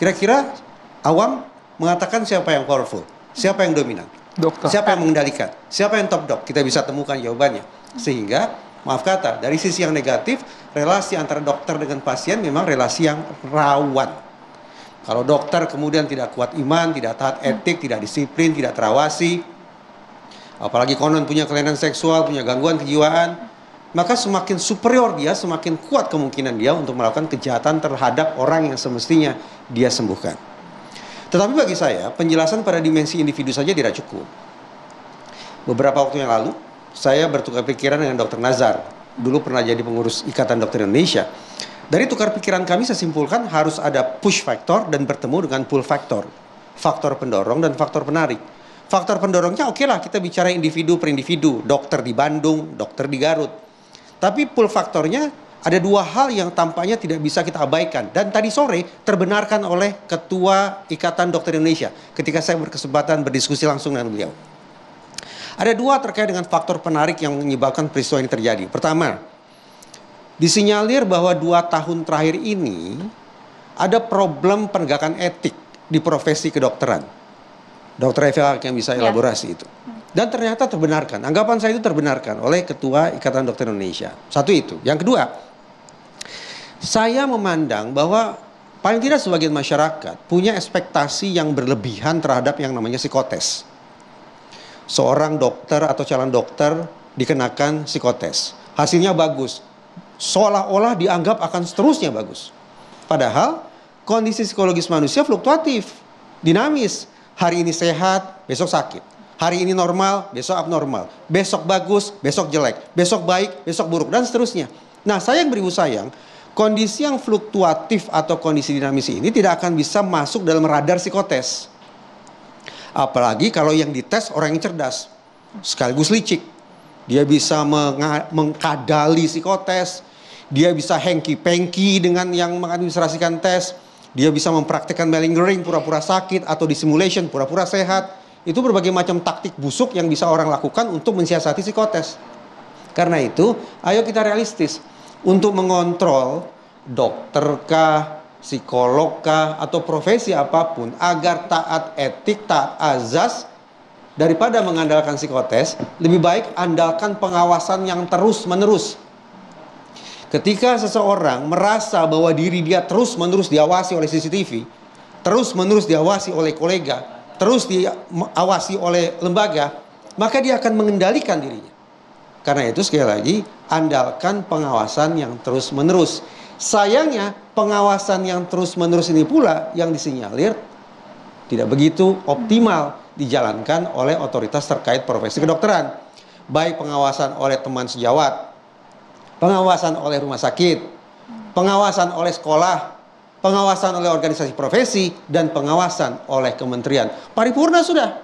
kira-kira awam mengatakan siapa yang powerful, siapa yang dominan, Dokter. siapa yang mengendalikan, siapa yang top dog, kita bisa temukan jawabannya. Sehingga, maaf kata, dari sisi yang negatif, relasi antara dokter dengan pasien memang relasi yang rawan. Kalau dokter kemudian tidak kuat iman, tidak taat etik, tidak disiplin, tidak terawasi, apalagi konon punya kelainan seksual, punya gangguan kejiwaan, maka semakin superior dia, semakin kuat kemungkinan dia untuk melakukan kejahatan terhadap orang yang semestinya dia sembuhkan. Tetapi bagi saya, penjelasan pada dimensi individu saja tidak cukup. Beberapa waktu yang lalu, saya bertukar pikiran dengan Dr. Nazar dulu pernah jadi pengurus Ikatan Dokter Indonesia. Dari tukar pikiran kami saya simpulkan harus ada push factor dan bertemu dengan pull factor. Faktor pendorong dan faktor penarik. Faktor pendorongnya oke lah kita bicara individu per individu. Dokter di Bandung, dokter di Garut. Tapi pull faktornya ada dua hal yang tampaknya tidak bisa kita abaikan. Dan tadi sore terbenarkan oleh Ketua Ikatan Dokter Indonesia ketika saya berkesempatan berdiskusi langsung dengan beliau. Ada dua terkait dengan faktor penarik yang menyebabkan peristiwa ini terjadi. Pertama, disinyalir bahwa 2 tahun terakhir ini ada problem penegakan etik di profesi kedokteran. Dr. Eva yang bisa elaborasi itu. Dan ternyata terbenarkan. Anggapan saya itu terbenarkan oleh Ketua Ikatan Dokter Indonesia. Satu itu. Yang kedua, saya memandang bahwa paling tidak sebagian masyarakat punya ekspektasi yang berlebihan terhadap yang namanya psikotes. Seorang dokter atau calon dokter dikenakan psikotes. Hasilnya bagus. Seolah-olah dianggap akan seterusnya bagus. Padahal kondisi psikologis manusia fluktuatif, dinamis. Hari ini sehat, besok sakit. Hari ini normal, besok abnormal. Besok bagus, besok jelek. Besok baik, besok buruk, dan seterusnya. Nah, sayang beribu sayang, kondisi yang fluktuatif atau kondisi dinamis ini tidak akan bisa masuk dalam radar psikotes. Apalagi kalau yang dites orang yang cerdas, sekaligus licik. Dia bisa mengkadali psikotes, dia bisa hengki-pengki dengan yang mengadministrasikan tes, dia bisa mempraktikkan malingering, pura-pura sakit, atau disimulation, pura-pura sehat. Itu berbagai macam taktik busuk yang bisa orang lakukan untuk mensiasati psikotes. Karena itu, ayo kita realistis. Untuk mengontrol dokterkah, psikologkah, atau profesi apapun agar taat etik, taat azas, daripada mengandalkan psikotes, lebih baik andalkan pengawasan yang terus-menerus. Ketika seseorang merasa bahwa diri dia terus-menerus diawasi oleh CCTV, terus-menerus diawasi oleh kolega, terus diawasi oleh lembaga, maka dia akan mengendalikan dirinya. Karena itu sekali lagi, andalkan pengawasan yang terus-menerus. Sayangnya, pengawasan yang terus-menerus ini pula yang disinyalir tidak begitu optimal dijalankan oleh otoritas terkait profesi kedokteran. Baik pengawasan oleh teman sejawat, pengawasan oleh rumah sakit, pengawasan oleh sekolah, pengawasan oleh organisasi profesi, dan pengawasan oleh kementerian. Paripurna sudah.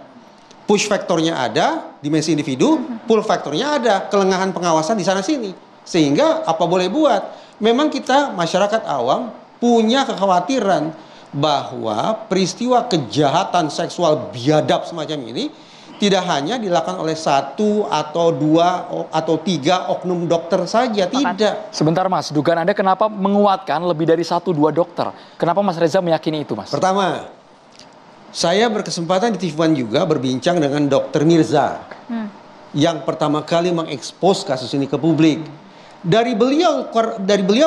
Push faktornya ada, dimensi individu, pull faktornya ada, kelengahan pengawasan di sana-sini. Sehingga apa boleh buat? Memang kita masyarakat awam punya kekhawatiran bahwa peristiwa kejahatan seksual biadab semacam ini tidak hanya dilakukan oleh 1 atau 2 atau 3 oknum dokter saja, tidak. Sebentar Mas, dugaan Anda kenapa menguatkan lebih dari 1-2 dokter? Kenapa Mas Reza meyakini itu, Mas? Pertama, saya berkesempatan di TV1 juga berbincang dengan Dr. Mirza yang pertama kali mengekspos kasus ini ke publik. Dari beliau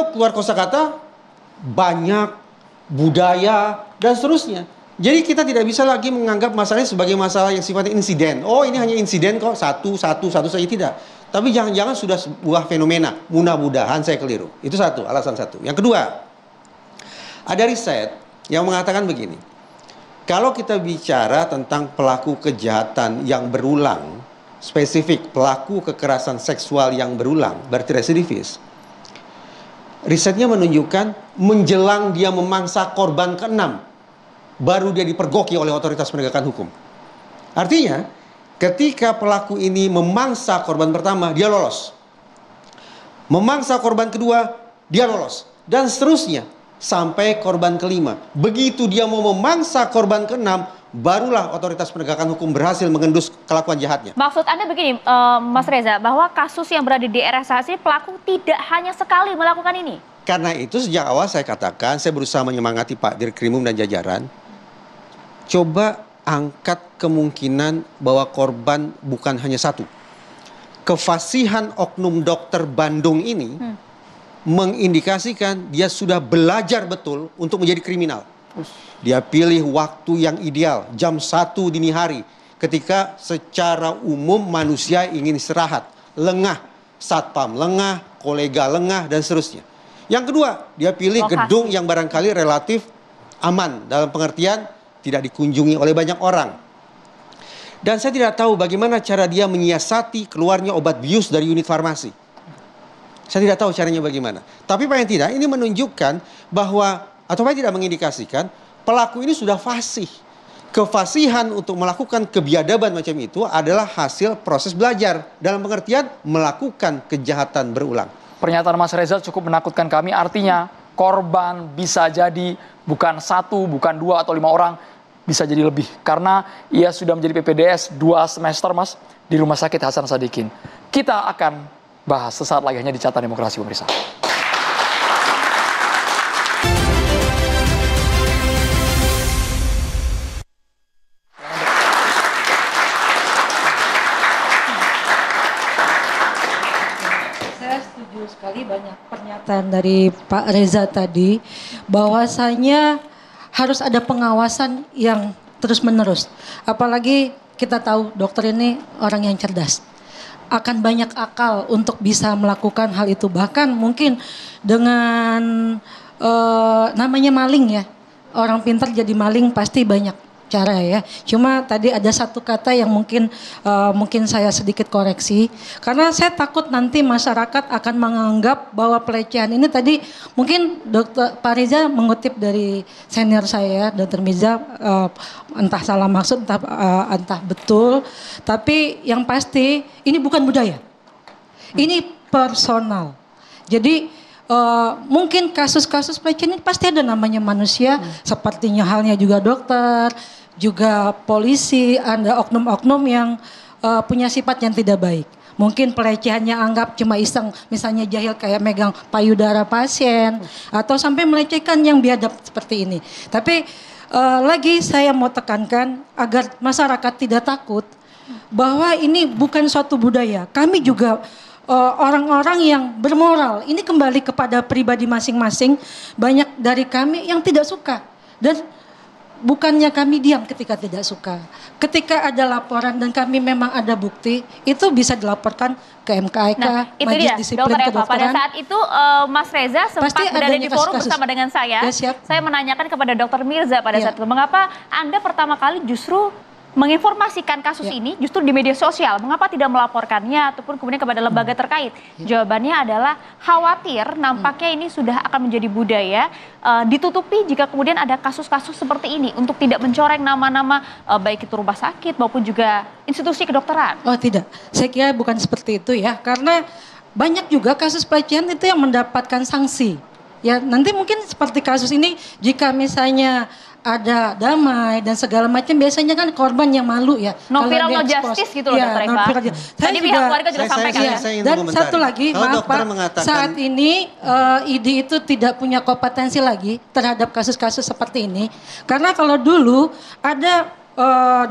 keluar kosakata banyak, budaya, dan seterusnya. Jadi kita tidak bisa lagi menganggap masalahnya sebagai masalah yang sifatnya insiden. Oh, ini hanya insiden kok, satu saja, tidak. Tapi jangan-jangan sudah sebuah fenomena. Mudah-mudahan saya keliru. Itu satu, alasan satu. Yang kedua, ada riset yang mengatakan begini. Kalau kita bicara tentang pelaku kejahatan yang berulang, spesifik pelaku kekerasan seksual yang berulang, berarti residivis. Risetnya menunjukkan menjelang dia memangsa korban ke-6, baru dia dipergoki oleh otoritas penegakan hukum. Artinya, ketika pelaku ini memangsa korban pertama, dia lolos. Memangsa korban kedua, dia lolos. Dan seterusnya, sampai korban kelima. Begitu dia mau memangsa korban ke-6, barulah otoritas penegakan hukum berhasil mengendus kelakuan jahatnya. Maksud Anda begini, Mas Reza, bahwa kasus yang berada di RSHC, pelaku tidak hanya sekali melakukan ini? Karena itu sejak awal saya katakan, saya berusaha menyemangati Pak Dirkrimum dan jajaran, coba angkat kemungkinan bahwa korban bukan hanya satu. Kefasihan oknum dokter Bandung ini mengindikasikan dia sudah belajar betul untuk menjadi kriminal. Dia pilih waktu yang ideal, jam 1 dini hari, ketika secara umum manusia ingin istirahat, lengah, satpam lengah, kolega lengah, dan seterusnya. Yang kedua, dia pilih gedung yang barangkali relatif aman, dalam pengertian tidak dikunjungi oleh banyak orang. Dan saya tidak tahu bagaimana cara dia menyiasati keluarnya obat bius dari unit farmasi. Saya tidak tahu caranya bagaimana. Tapi paling tidak ini menunjukkan bahwa, atau paling tidak mengindikasikan, pelaku ini sudah fasih. Kefasihan untuk melakukan kebiadaban macam itu adalah hasil proses belajar. Dalam pengertian melakukan kejahatan berulang. Pernyataan Mas Reza cukup menakutkan kami, artinya korban bisa jadi bukan 1, bukan 2 atau 5 orang, bisa jadi lebih. Karena ia sudah menjadi PPDS 2 semester, Mas, di Rumah Sakit Hasan Sadikin. Kita akan bahas sesaat lagi hanya di Catatan Demokrasi, pemirsa. Saya setuju sekali banyak pernyataan dari Pak Reza tadi, bahwasanya harus ada pengawasan yang terus-menerus. Apalagi kita tahu dokter ini orang yang cerdas. Akan banyak akal untuk bisa melakukan hal itu. Bahkan mungkin dengan namanya maling ya. Orang pintar jadi maling pasti banyak cara ya. Cuma tadi ada satu kata yang mungkin saya sedikit koreksi. Karena saya takut nanti masyarakat akan menganggap bahwa pelecehan ini tadi mungkin Dr. Pak Reza mengutip dari senior saya, Dr. Mirza, entah salah maksud, entah betul. Tapi yang pasti ini bukan budaya. Ini personal. Jadi mungkin kasus-kasus pelecehan ini pasti ada namanya manusia. Sepertinya halnya juga dokter, juga polisi, ada oknum-oknum yang punya sifat yang tidak baik. Mungkin pelecehannya anggap cuma iseng, misalnya jahil kayak megang payudara pasien, atau sampai melecehkan yang biadab seperti ini. Tapi lagi saya mau tekankan agar masyarakat tidak takut bahwa ini bukan suatu budaya. Kami juga orang-orang yang bermoral. Ini kembali kepada pribadi masing-masing. Banyak dari kami yang tidak suka. Dan bukannya kami diam ketika tidak suka. Ketika ada laporan dan kami memang ada bukti, itu bisa dilaporkan ke MKIK, nah, itu Majelis dia, Disiplin Dokter Eva. Kedokteran. Pada saat itu Mas Reza sempat Pasti berada di adanya forum kasus-kasus. bersama dengan saya. Ya, siap. Saya menanyakan kepada Dokter Mirza pada Ya. saat itu, mengapa Anda pertama kali justru menginformasikan kasus ini justru di media sosial? Mengapa tidak melaporkannya ataupun kemudian kepada lembaga terkait? Jawabannya adalah khawatir nampaknya ini sudah akan menjadi budaya, ditutupi jika kemudian ada kasus-kasus seperti ini untuk tidak mencoreng nama-nama baik itu rumah sakit maupun juga institusi kedokteran. Oh tidak, saya kira bukan seperti itu ya. Karena banyak juga kasus pelecehan itu yang mendapatkan sanksi. Ya nanti mungkin seperti kasus ini, jika misalnya ada damai dan segala macam, biasanya kan korban yang malu ya. No viral, no di-expose. justice gitu loh, Ya, Dokter no Eva. viral justice. Tadi pihak keluarga juga sampaikan. saya ingin Dan mengomentari. satu lagi, Kalau maaf dokter Pak, mengatakan- saat ini ID itu tidak punya kompetensi lagi terhadap kasus-kasus seperti ini. Karena kalau dulu ada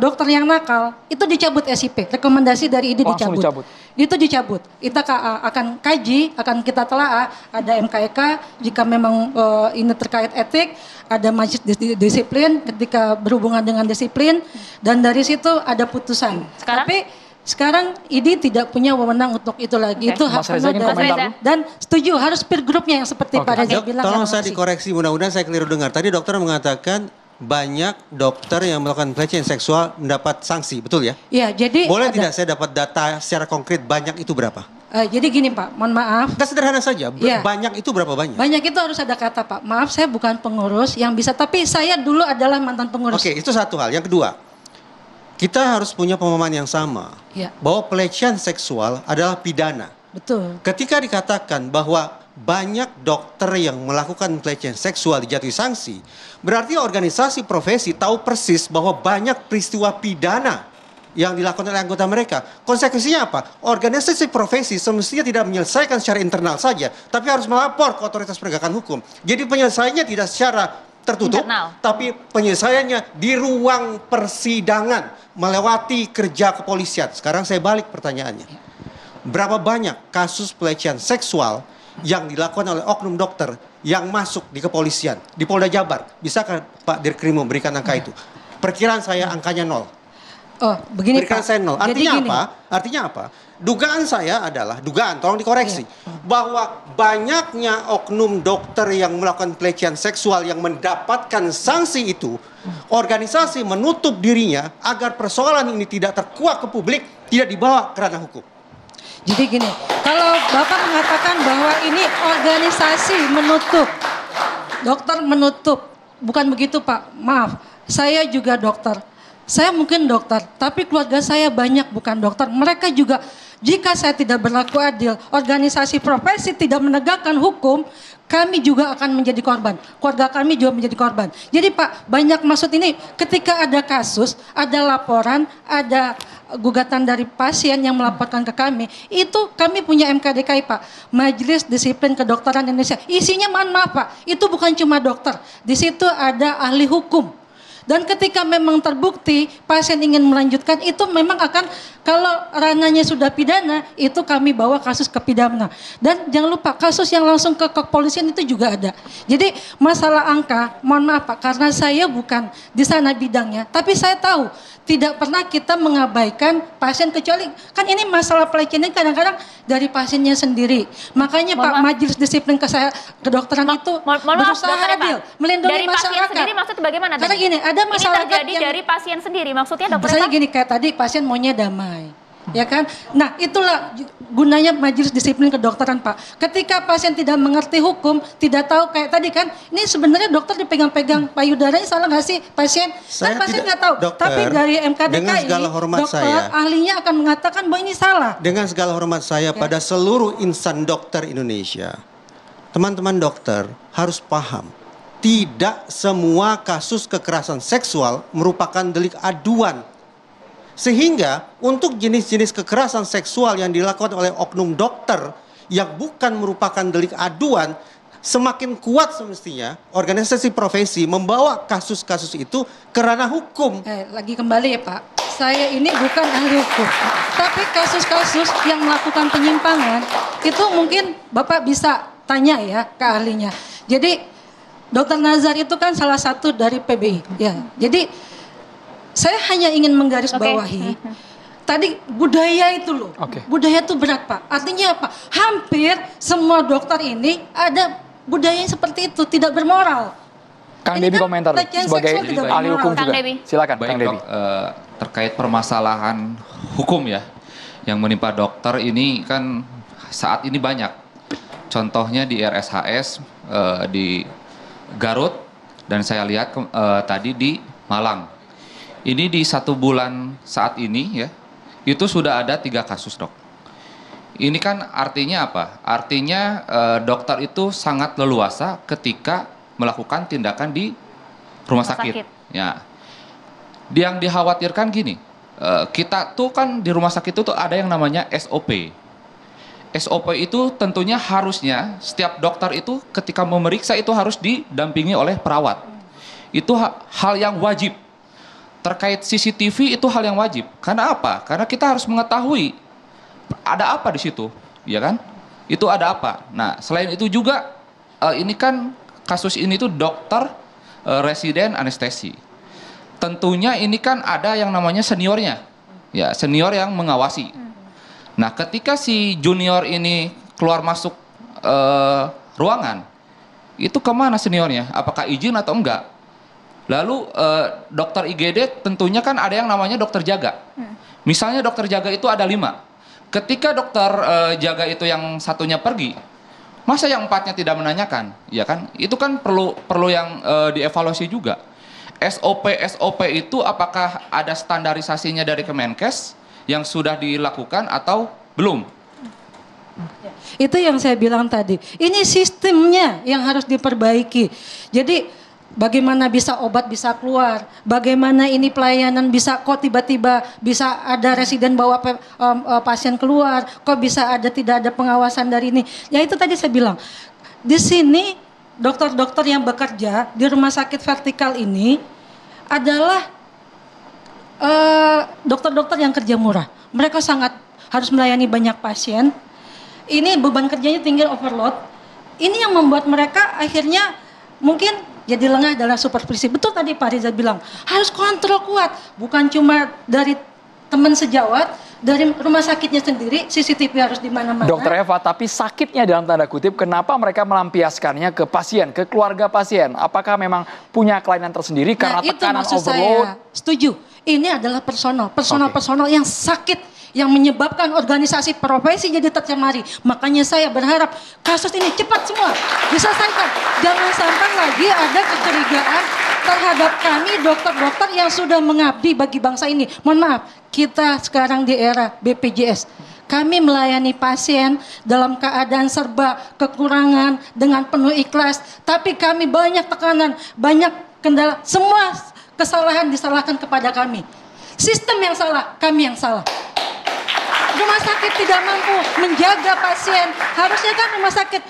dokter yang nakal, itu dicabut SIP, rekomendasi dari ID Langsung dicabut. Itu dicabut. Kita akan kaji, akan kita telaah, ada MKIK, jika memang ini terkait etik, ada majelis disiplin ketika berhubungan dengan disiplin, dan dari situ ada putusan. Sekarang? Tapi sekarang ID tidak punya wewenang untuk itu lagi. Oke. Itu hak Mas Reza ingin penuh komentar dari- dulu? dan setuju harus peer groupnya yang seperti Oke. Pak Reza Dok, bilang. tolong yang saya masih. dikoreksi, mudah-mudahan saya keliru dengar. Tadi dokter mengatakan banyak dokter yang melakukan pelecehan seksual mendapat sanksi, betul ya? Ya, jadi Boleh ada. tidak saya dapat data secara konkret banyak itu berapa? Jadi gini Pak, mohon maaf. Kita sederhana saja, Iya. banyak itu berapa banyak? Banyak itu harus ada kata Pak. Maaf saya bukan pengurus yang bisa, tapi saya dulu adalah mantan pengurus. Oke, itu satu hal. Yang kedua, kita harus punya pemahaman yang sama. Ya. Bahwa pelecehan seksual adalah pidana. Betul. Ketika dikatakan bahwa banyak dokter yang melakukan pelecehan seksual dijatuhi sanksi, berarti organisasi profesi tahu persis bahwa banyak peristiwa pidana yang dilakukan oleh anggota mereka. Konsekuensinya apa? Organisasi profesi semestinya tidak menyelesaikan secara internal saja, tapi harus melapor ke otoritas penegakan hukum. Jadi penyelesaiannya tidak secara tertutup, Internal. tapi penyelesaiannya di ruang persidangan melewati kerja kepolisian. Sekarang saya balik pertanyaannya. Berapa banyak kasus pelecehan seksual yang dilakukan oleh oknum dokter yang masuk di kepolisian, di Polda Jabar? Bisakah Pak Dirkrim memberikan angka itu? Perkiraan saya angkanya 0. Oh, begini Berikan Pak. saya 0. Jadi Artinya gini. apa? Artinya apa? Dugaan saya adalah, tolong dikoreksi, bahwa banyaknya oknum dokter yang melakukan pelecehan seksual yang mendapatkan sanksi itu, organisasi menutup dirinya agar persoalan ini tidak terkuak ke publik, tidak dibawa ke ranah hukum. Jadi gini, kalau Bapak mengatakan bahwa ini organisasi menutup, dokter menutup, bukan begitu Pak, maaf, saya juga dokter. Saya mungkin dokter, tapi keluarga saya banyak bukan dokter. Mereka juga, jika saya tidak berlaku adil, organisasi profesi tidak menegakkan hukum, kami juga akan menjadi korban. Keluarga kami juga menjadi korban. Jadi Pak, banyak maksud ini ketika ada kasus, ada laporan, ada gugatan dari pasien yang melaporkan ke kami, itu kami punya MKDKI Pak, Majelis Disiplin Kedokteran Indonesia. Isinya mohon maaf Pak, itu bukan cuma dokter. Di situ ada ahli hukum. Dan ketika memang terbukti pasien ingin melanjutkan, itu memang akan, kalau ranahnya sudah pidana, itu kami bawa kasus ke pidana. Dan jangan lupa kasus yang langsung ke kepolisian itu juga ada. Jadi masalah angka, mohon maaf Pak, karena saya bukan di sana bidangnya, tapi saya tahu tidak pernah kita mengabaikan pasien, kecuali kan ini masalah pelecehan kadang-kadang dari pasiennya sendiri. Makanya Pak, Majelis Disiplin Kedokteran itu berusaha adil, melindungi dari pasien masyarakat. Sendiri maksudnya bagaimana? Karena gini, ada masyarakat ini terjadi yang dari pasien sendiri, maksudnya dokter misalnya Eva? gini, kayak tadi pasien maunya damai, ya kan? Nah itulah gunanya Majelis Disiplin Kedokteran Pak. Ketika pasien tidak mengerti hukum, tidak tahu kayak tadi kan, ini sebenarnya dokter dipegang-pegang payudaranya, salah nggak sih pasien? Saya Kan pasien tidak- nggak tahu. dokter, Tapi dari MKDKI, dengan segala hormat dokter saya, ahlinya akan mengatakan bahwa ini salah. dengan segala hormat saya pada seluruh insan dokter Indonesia, teman-teman dokter harus paham, tidak semua kasus kekerasan seksual merupakan delik aduan. Sehingga untuk jenis-jenis kekerasan seksual yang dilakukan oleh oknum dokter yang bukan merupakan delik aduan, semakin kuat semestinya organisasi profesi membawa kasus-kasus itu ke ranah hukum. Lagi kembali ya Pak, saya ini bukan ahli hukum, tapi kasus-kasus yang melakukan penyimpangan itu mungkin Bapak bisa tanya ya ke ahlinya. Jadi Dokter Nazar itu kan salah satu dari PBI, ya. Jadi saya hanya ingin menggarisbawahi tadi budaya itu loh. Budaya itu berat Pak. Artinya apa? Hampir semua dokter ini ada budaya yang seperti itu, tidak bermoral. Kang Ini Debi kan komentar pelecehan sebagai seksual tidak ahli bermoral. hukum Kang juga. Debi. Silakan Baik Kang Debi. dok, terkait permasalahan hukum ya yang menimpa dokter ini kan saat ini banyak. Contohnya di RSHS di Garut dan saya lihat tadi di Malang. Ini di 1 bulan saat ini ya, itu sudah ada 3 kasus dok. Ini kan artinya apa? Artinya dokter itu sangat leluasa ketika melakukan tindakan di rumah sakit. Ya. Yang dikhawatirkan gini, kita tuh kan di rumah sakit itu tuh ada yang namanya SOP. SOP itu tentunya harusnya setiap dokter itu ketika memeriksa itu harus didampingi oleh perawat. Itu hal yang wajib. Terkait CCTV itu hal yang wajib. Karena apa? Karena kita harus mengetahui ada apa di situ, ya kan? Itu ada apa. Nah, selain itu juga ini kan kasus ini tuh dokter residen anestesi. Tentunya ini kan ada yang namanya seniornya. Ya, senior yang mengawasi. Nah, ketika si junior ini keluar masuk ruangan, itu kemana seniornya? Apakah izin atau enggak? Lalu dokter IGD tentunya kan ada yang namanya dokter jaga. Misalnya dokter jaga itu ada 5. Ketika dokter jaga itu yang satunya pergi, masa yang 4-nya tidak menanyakan? Ya kan? Itu kan perlu yang dievaluasi juga. SOP itu apakah ada standarisasinya dari Kemenkes yang sudah dilakukan atau belum? Itu yang saya bilang tadi. Ini sistemnya yang harus diperbaiki. Jadi bagaimana bisa obat bisa keluar, bagaimana ini pelayanan bisa kok tiba-tiba bisa ada residen bawa pasien keluar, kok bisa ada tidak ada pengawasan dari ini. Ya itu tadi saya bilang. Di sini dokter-dokter yang bekerja di rumah sakit vertikal ini adalah dokter-dokter yang kerja murah. Mereka sangat harus melayani banyak pasien. Ini beban kerjanya tinggi, overload. Ini yang membuat mereka akhirnya mungkin jadi lengah dalam supervisi. Betul tadi Pak Riza bilang, harus kontrol kuat. Bukan cuma dari teman sejawat, dari rumah sakitnya sendiri, CCTV harus di mana-mana. Dokter Eva, tapi sakitnya dalam tanda kutip, kenapa mereka melampiaskannya ke pasien, ke keluarga pasien? Apakah memang punya kelainan tersendiri karena itu tekanan maksud overload? saya setuju. Ini adalah personal yang sakit, yang menyebabkan organisasi profesi jadi tercemari. Makanya saya berharap kasus ini cepat semua diselesaikan. Jangan sampai lagi ada kecurigaan terhadap kami dokter-dokter yang sudah mengabdi bagi bangsa ini. Mohon maaf, kita sekarang di era BPJS. Kami melayani pasien dalam keadaan serba kekurangan dengan penuh ikhlas. Tapi kami banyak tekanan, banyak kendala. Semua kesalahan disalahkan kepada kami. Sistem yang salah, kami yang salah. Rumah sakit tidak mampu menjaga pasien. Harusnya kan rumah sakit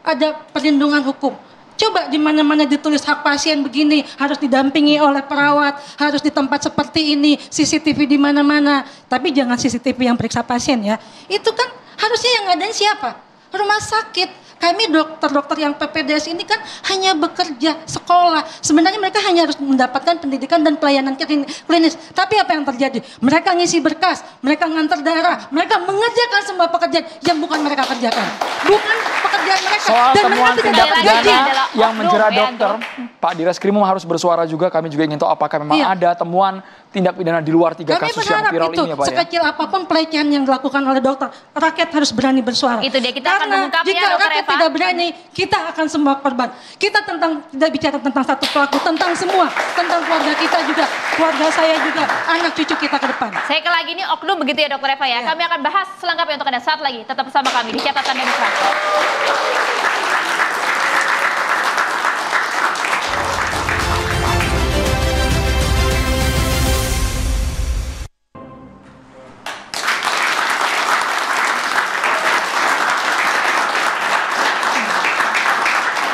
ada perlindungan hukum. Coba di mana-mana ditulis hak pasien begini, harus didampingi oleh perawat, harus di tempat seperti ini, CCTV di mana-mana. Tapi jangan CCTV yang periksa pasien ya. Itu kan harusnya yang ngadain siapa? Rumah sakit. Kami dokter-dokter yang PPDS ini kan hanya bekerja, sekolah. Sebenarnya mereka hanya harus mendapatkan pendidikan dan pelayanan klinis. Tapi apa yang terjadi? Mereka ngisi berkas, mereka ngantar darah, mereka mengerjakan semua pekerjaan yang bukan mereka kerjakan. Bukan pekerjaan mereka. Soal dan temuan mereka tindak tidak pidana gaji. yang menjerat dokter, Pak Direskrimum harus bersuara juga. Kami juga ingin tahu apakah memang ada temuan tindak pidana di luar 3 Kami kasus yang berharap viral itu, ini ya Pak ya? sekecil apapun pelecehan yang dilakukan oleh dokter, rakyat harus berani bersuara. Itu dia, kita akan Karena mengungkapnya, jika Dokter rakyat Eva. tidak berani, kita akan semua korban. Kita tidak bicara tentang satu pelaku, tentang semua, tentang keluarga kita juga, keluarga saya juga, anak cucu kita ke depan. Saya ke lagi ini oknum begitu ya Dokter Eva ya. Kami akan bahas selengkapnya untuk Anda saat lagi. Tetap bersama kami di Catatan Demokrasi.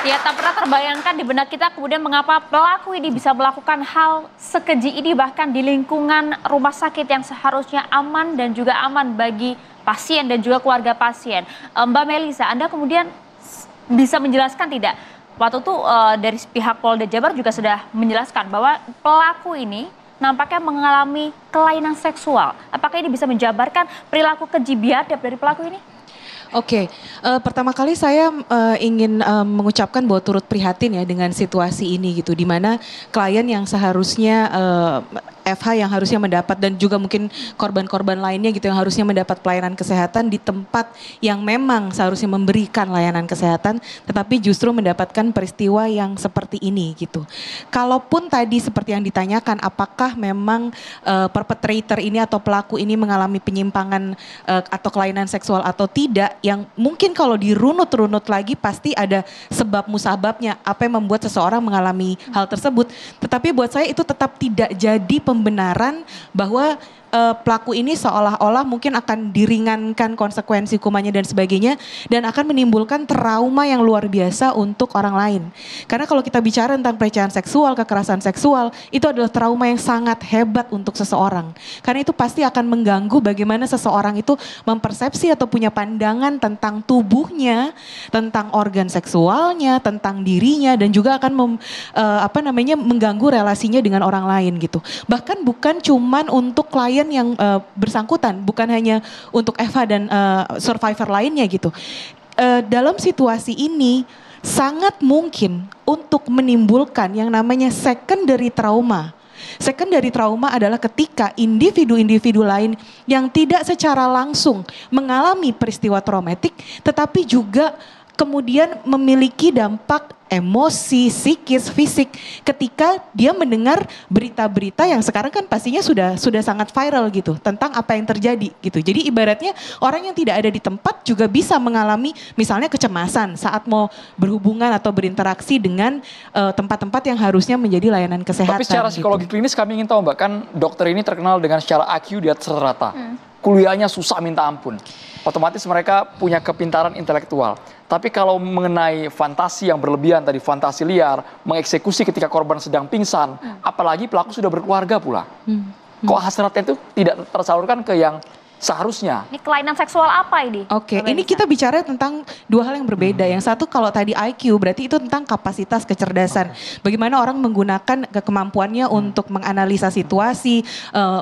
Ya, tak pernah terbayangkan di benak kita kemudian mengapa pelaku ini bisa melakukan hal sekeji ini bahkan di lingkungan rumah sakit yang seharusnya aman dan juga aman bagi pasien dan juga keluarga pasien. Mbak Melisa, Anda kemudian bisa menjelaskan tidak? Waktu itu dari pihak Polda Jabar juga sudah menjelaskan bahwa pelaku ini nampaknya mengalami kelainan seksual. Apakah ini bisa menjabarkan perilaku keji biadab dari pelaku ini? Oke, pertama kali saya ingin mengucapkan bahwa turut prihatin ya dengan situasi ini gitu, di mana klien yang seharusnya FH yang harusnya mendapat dan juga mungkin korban-korban lainnya gitu yang harusnya mendapat pelayanan kesehatan di tempat yang memang seharusnya memberikan layanan kesehatan, tetapi justru mendapatkan peristiwa yang seperti ini gitu. Kalaupun tadi seperti yang ditanyakan, apakah memang perpetrator ini atau pelaku ini mengalami penyimpangan atau kelainan seksual atau tidak, yang mungkin kalau dirunut-runut lagi pasti ada sebab musababnya apa yang membuat seseorang mengalami hal tersebut. Tetapi buat saya itu tetap tidak jadi pembenaran bahwa pelaku ini seolah-olah mungkin akan diringankan konsekuensi hukumannya dan sebagainya dan akan menimbulkan trauma yang luar biasa untuk orang lain. Karena kalau kita bicara tentang pelecehan seksual, kekerasan seksual, itu adalah trauma yang sangat hebat untuk seseorang. Karena itu pasti akan mengganggu bagaimana seseorang itu mempersepsi atau punya pandangan tentang tubuhnya, tentang organ seksualnya, tentang dirinya dan juga akan mengganggu relasinya dengan orang lain gitu. Bahkan bukan cuman untuk klien yang bersangkutan, bukan hanya untuk Eva dan survivor lainnya gitu. Dalam situasi ini sangat mungkin untuk menimbulkan yang namanya secondary trauma. Secondary trauma adalah ketika individu-individu lain yang tidak secara langsung mengalami peristiwa traumatik, tetapi juga kemudian memiliki dampak emosi, psikis, fisik ketika dia mendengar berita-berita yang sekarang kan pastinya sudah sangat viral gitu tentang apa yang terjadi gitu. Jadi ibaratnya orang yang tidak ada di tempat juga bisa mengalami misalnya kecemasan saat mau berhubungan atau berinteraksi dengan tempat-tempat yang harusnya menjadi layanan kesehatan. Tapi secara psikologi klinis kami ingin tahu Mbak, kan dokter ini terkenal dengan secara IQ di atas rata. Kuliahnya susah minta ampun. Otomatis mereka punya kepintaran intelektual. Tapi kalau mengenai fantasi yang berlebihan tadi, fantasi liar, mengeksekusi ketika korban sedang pingsan, apalagi pelaku sudah berkeluarga pula. Kok hasratnya itu tidak tersalurkan ke yang seharusnya? Ini kelainan seksual apa ini? Oke, ini kita bicara tentang dua hal yang berbeda. Yang satu kalau tadi IQ berarti itu tentang kapasitas kecerdasan. Bagaimana orang menggunakan kemampuannya untuk menganalisa situasi,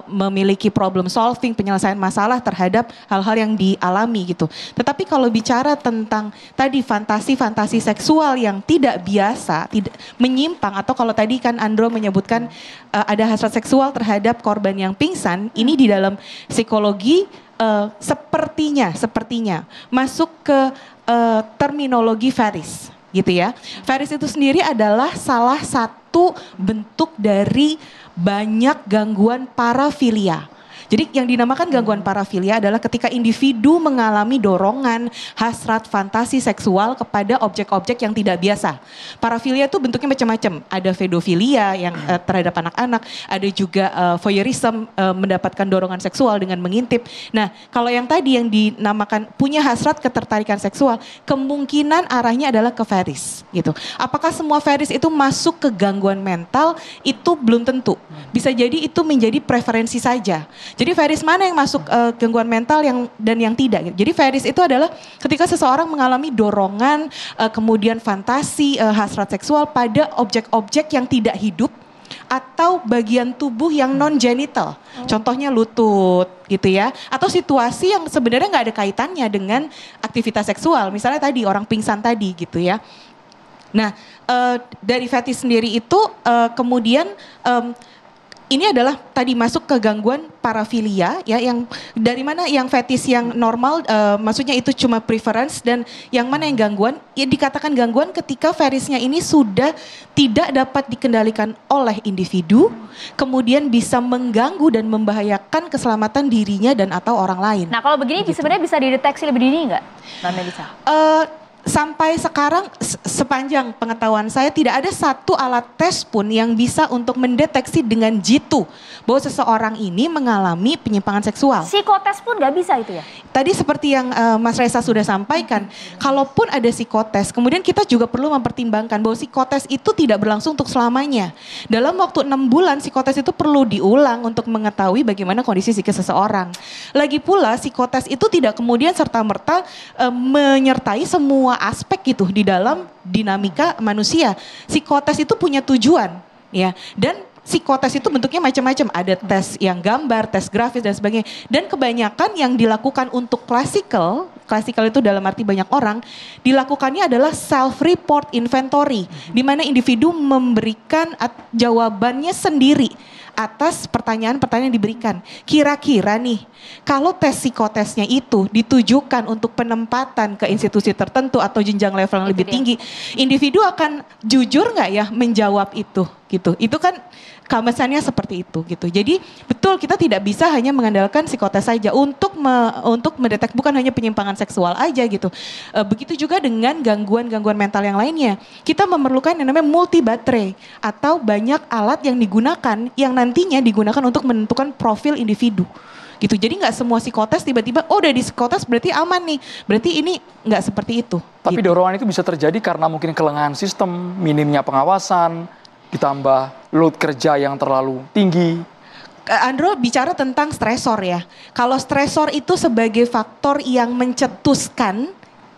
memiliki problem solving, penyelesaian masalah terhadap hal-hal yang dialami gitu. Tetapi kalau bicara tentang tadi fantasi-fantasi seksual yang tidak biasa, tidak menyimpang, atau kalau tadi kan Andro menyebutkan ada hasrat seksual terhadap korban yang pingsan, ini di dalam psikologi sepertinya masuk ke terminologi Ferris gitu ya. Ferris itu sendiri adalah salah satu bentuk dari banyak gangguan parafilia. Jadi yang dinamakan gangguan parafilia adalah ketika individu mengalami dorongan, hasrat, fantasi seksual kepada objek-objek yang tidak biasa. Parafilia itu bentuknya macam-macam. Ada pedofilia yang terhadap anak-anak, ada juga voyeurism, mendapatkan dorongan seksual dengan mengintip. Nah, kalau yang tadi yang dinamakan punya hasrat ketertarikan seksual, kemungkinan arahnya adalah ke Ferris gitu. Apakah semua Ferris itu masuk ke gangguan mental? Itu belum tentu. Bisa jadi itu menjadi preferensi saja. Jadi Ferris mana yang masuk gangguan mental dan yang tidak. Gitu. Jadi Ferris itu adalah ketika seseorang mengalami dorongan, kemudian fantasi, hasrat seksual pada objek-objek yang tidak hidup atau bagian tubuh yang non-genital. Contohnya lutut gitu ya. Atau situasi yang sebenarnya nggak ada kaitannya dengan aktivitas seksual. Misalnya tadi orang pingsan tadi gitu ya. Nah dari fetish sendiri itu kemudian ini adalah tadi masuk ke gangguan parafilia ya, yang dari mana yang fetish yang normal maksudnya itu cuma preference, dan yang mana yang gangguan ya dikatakan gangguan ketika fetisnya ini sudah tidak dapat dikendalikan oleh individu, kemudian bisa mengganggu dan membahayakan keselamatan dirinya dan atau orang lain. Nah kalau begini sebenarnya bisa dideteksi lebih dini nggak, Mbak Melisa? Sampai sekarang sepanjang pengetahuan saya tidak ada satu alat tes pun yang bisa untuk mendeteksi dengan jitu bahwa seseorang ini mengalami penyimpangan seksual. Psikotes pun nggak bisa itu ya? Tadi seperti yang Mas Reza sudah sampaikan, kalaupun ada psikotes, kemudian kita juga perlu mempertimbangkan bahwa psikotes itu tidak berlangsung untuk selamanya. Dalam waktu 6 bulan psikotes itu perlu diulang untuk mengetahui bagaimana kondisi psikis seseorang. Lagi pula psikotes itu tidak kemudian serta-merta menyertai semua aspek gitu di dalam dinamika manusia. Psikotes itu punya tujuan ya, dan psikotes itu bentuknya macam-macam. Ada tes yang gambar, tes grafis dan sebagainya. Dan kebanyakan yang dilakukan untuk klasikal itu dalam arti banyak orang, dilakukannya adalah self-report inventory, di mana individu memberikan jawabannya sendiri atas pertanyaan-pertanyaan yang diberikan. Kira-kira nih, kalau tes psikotesnya itu ditujukan untuk penempatan ke institusi tertentu atau jenjang level yang lebih tinggi, individu akan jujur nggak ya menjawab itu gitu. Itu kan kamasannya seperti itu gitu. Jadi betul kita tidak bisa hanya mengandalkan psikotes saja untuk mendetek bukan hanya penyimpangan seksual aja gitu. Begitu juga dengan gangguan-gangguan mental yang lainnya. Kita memerlukan yang namanya multi baterai atau banyak alat yang digunakan yang nantinya digunakan untuk menentukan profil individu. Gitu. Jadi nggak semua psikotes tiba-tiba udah di psikotes berarti aman nih. Berarti ini nggak seperti itu. Tapi gitu. dorongan itu bisa terjadi karena mungkin kelengahan sistem, minimnya pengawasan, ditambah load kerja yang terlalu tinggi. Andro bicara tentang stresor ya. Kalau stresor itu sebagai faktor yang mencetuskan,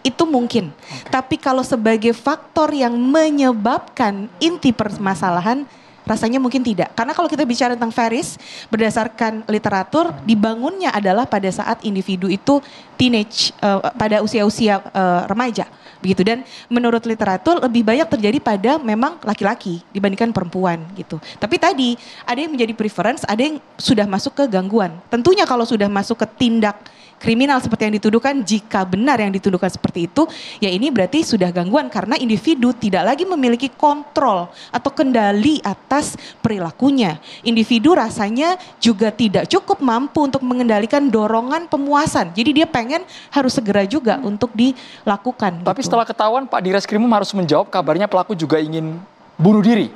itu mungkin. Tapi kalau sebagai faktor yang menyebabkan inti permasalahan, rasanya mungkin tidak. Karena kalau kita bicara tentang Ferris, berdasarkan literatur, dibangunnya adalah pada saat individu itu teenage, pada usia-usia remaja. Begitu, dan menurut literatur lebih banyak terjadi pada memang laki-laki dibandingkan perempuan gitu. Tapi tadi ada yang menjadi preference, ada yang sudah masuk ke gangguan. Tentunya kalau sudah masuk ke tindak kriminal seperti yang dituduhkan, jika benar yang dituduhkan seperti itu, ya ini berarti sudah gangguan karena individu tidak lagi memiliki kontrol atau kendali atas perilakunya. Individu rasanya juga tidak cukup mampu untuk mengendalikan dorongan pemuasan. Jadi dia pengen harus segera juga untuk dilakukan. Tapi gitu. setelah ketahuan Pak Direskrimum harus menjawab kabarnya pelaku juga ingin bunuh diri,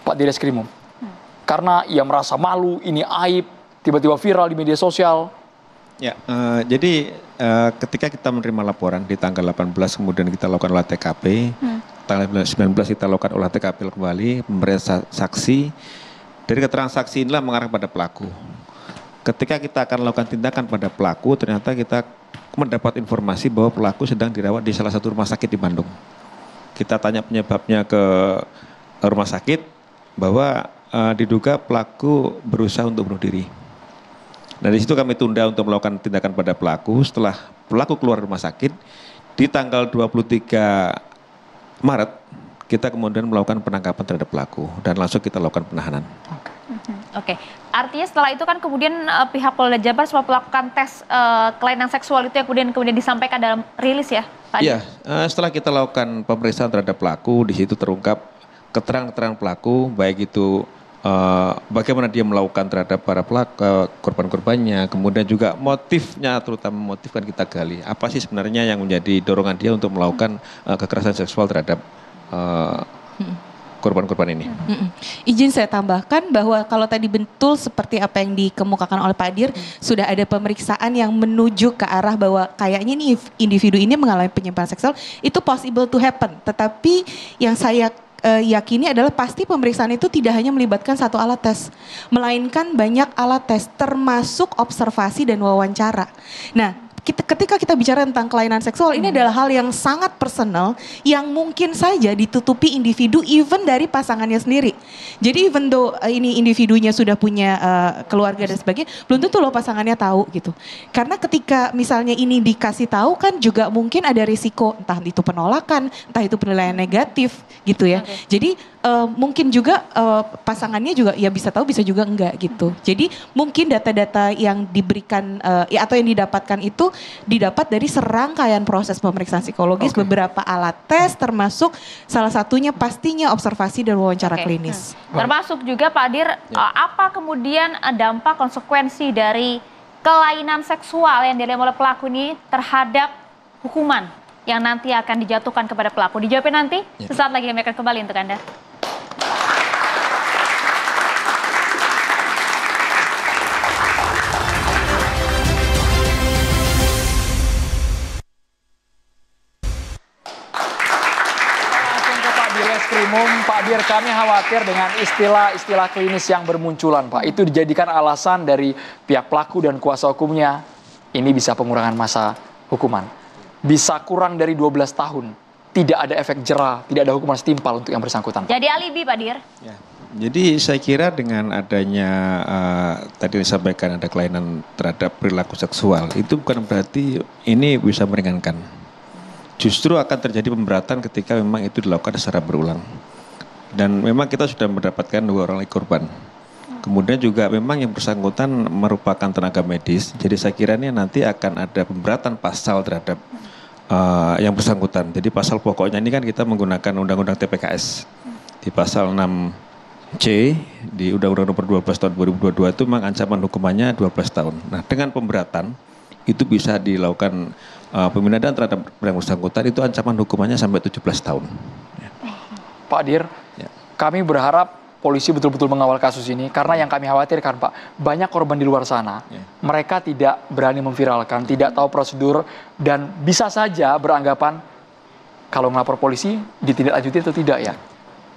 Pak Direskrimum. Karena ia merasa malu, ini aib, tiba-tiba viral di media sosial. Ya, jadi ketika kita menerima laporan di tanggal 18 kemudian kita lakukan olah TKP, tanggal 19 kita lakukan olah TKP kembali, pemberian saksi, dari keterangan saksi inilah mengarah pada pelaku. Ketika kita akan lakukan tindakan pada pelaku, ternyata kita mendapat informasi bahwa pelaku sedang dirawat di salah satu rumah sakit di Bandung. Kita tanya penyebabnya ke rumah sakit, bahwa diduga pelaku berusaha untuk bunuh diri. Nah di situ kami tunda untuk melakukan tindakan pada pelaku. Setelah pelaku keluar rumah sakit, di tanggal 23 Maret kita kemudian melakukan penangkapan terhadap pelaku dan langsung kita lakukan penahanan. Oke, artinya setelah itu kan kemudian pihak Polda Jabar sempat melakukan tes kelainan seksual itu yang kemudian disampaikan dalam rilis ya, Pak? Iya, setelah kita lakukan pemeriksaan terhadap pelaku, di situ terungkap keterangan-keterangan pelaku, baik itu bagaimana dia melakukan terhadap para pelaku, korban-korbannya, kemudian juga motifnya, terutama motif kan kita gali. Apa sih sebenarnya yang menjadi dorongan dia untuk melakukan kekerasan seksual terhadap korban-korban ini. Izin saya tambahkan bahwa kalau tadi betul seperti apa yang dikemukakan oleh Pak Dir, sudah ada pemeriksaan yang menuju ke arah bahwa kayaknya nih individu ini mengalami penyimpangan seksual, itu possible to happen. Tetapi yang saya yakini adalah pasti pemeriksaan itu tidak hanya melibatkan satu alat tes, melainkan banyak alat tes termasuk observasi dan wawancara. Nah, ketika kita bicara tentang kelainan seksual, ini adalah hal yang sangat personal yang mungkin saja ditutupi individu even dari pasangannya sendiri. Jadi even though ini individunya sudah punya keluarga dan sebagainya, belum tentu loh pasangannya tahu gitu. Karena ketika misalnya ini dikasih tahu kan juga mungkin ada risiko entah itu penolakan, entah itu penilaian negatif gitu ya. Jadi mungkin juga pasangannya juga ya bisa tahu bisa juga enggak gitu. Jadi mungkin data-data yang diberikan atau yang didapatkan itu didapat dari serangkaian proses pemeriksaan psikologis, beberapa alat tes termasuk salah satunya pastinya observasi dan wawancara klinis. Termasuk juga Pak Dir, apa kemudian dampak konsekuensi dari kelainan seksual yang dialami oleh pelaku ini terhadap hukuman yang nanti akan dijatuhkan kepada pelaku? Dijawabin nanti, sesaat lagi kami akan kembali untuk Anda. Pak Dir, kami khawatir dengan istilah-istilah klinis yang bermunculan, Pak. Itu dijadikan alasan dari pihak pelaku dan kuasa hukumnya. Ini bisa pengurangan masa hukuman. Bisa kurang dari 12 tahun. Tidak ada efek jera, tidak ada hukuman setimpal untuk yang bersangkutan. Jadi alibi, Pak Dir? Ya. Jadi saya kira dengan adanya tadi disampaikan ada kelainan terhadap perilaku seksual, itu bukan berarti ini bisa meringankan. Justru akan terjadi pemberatan ketika memang itu dilakukan secara berulang. Dan memang kita sudah mendapatkan 2 orang lagi korban. Kemudian juga memang yang bersangkutan merupakan tenaga medis. Jadi saya kira ini nanti akan ada pemberatan pasal terhadap yang bersangkutan. Jadi pasal pokoknya ini kan kita menggunakan Undang-Undang TPKS. Di pasal 6C di Undang-Undang Nomor 12 Tahun 2022 itu memang ancaman hukumannya 12 tahun. Nah, dengan pemberatan itu bisa dilakukan pemindahan terhadap yang bersangkutan, itu ancaman hukumannya sampai 17 tahun. Pak Dir, kami berharap polisi betul-betul mengawal kasus ini karena yang kami khawatirkan, Pak, banyak korban di luar sana. Mereka tidak berani memviralkan, tidak tahu prosedur dan bisa saja beranggapan kalau melapor polisi ditindaklanjuti atau tidak ya.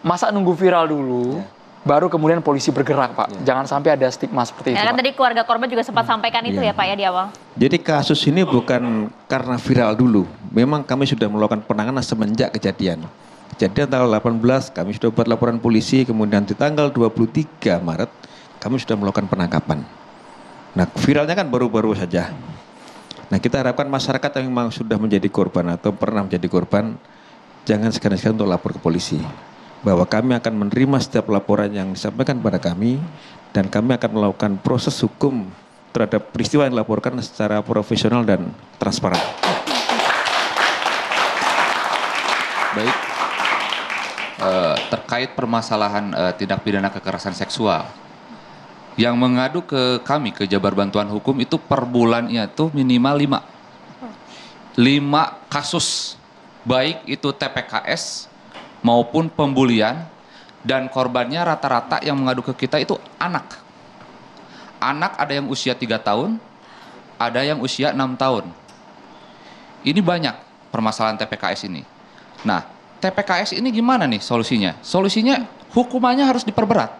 Masa nunggu viral dulu? Baru kemudian polisi bergerak, Pak. Jangan sampai ada stigma seperti itu, kan Pak. tadi keluarga korban juga sempat sampaikan itu ya, Pak, ya di awal. Jadi kasus ini bukan karena viral dulu. Memang kami sudah melakukan penanganan semenjak kejadian. Kejadian tanggal 18 kami sudah buat laporan polisi, kemudian di tanggal 23 Maret kami sudah melakukan penangkapan. Nah, viralnya kan baru-baru saja. Nah, kita harapkan masyarakat yang memang sudah menjadi korban atau pernah menjadi korban, jangan sekali-sekali untuk lapor ke polisi. Bahwa kami akan menerima setiap laporan yang disampaikan pada kami dan kami akan melakukan proses hukum terhadap peristiwa yang dilaporkan secara profesional dan transparan. Baik, terkait permasalahan tindak pidana kekerasan seksual, yang mengadu ke kami, ke Jabar Bantuan Hukum itu per bulannya itu minimal 5 kasus, baik itu TPKS maupun pembulian, dan korbannya rata-rata yang mengadu ke kita itu anak. Anak ada yang usia 3 tahun, ada yang usia 6 tahun. Ini banyak permasalahan TPKS ini. Nah, TPKS ini gimana nih solusinya? Solusinya hukumannya harus diperberat.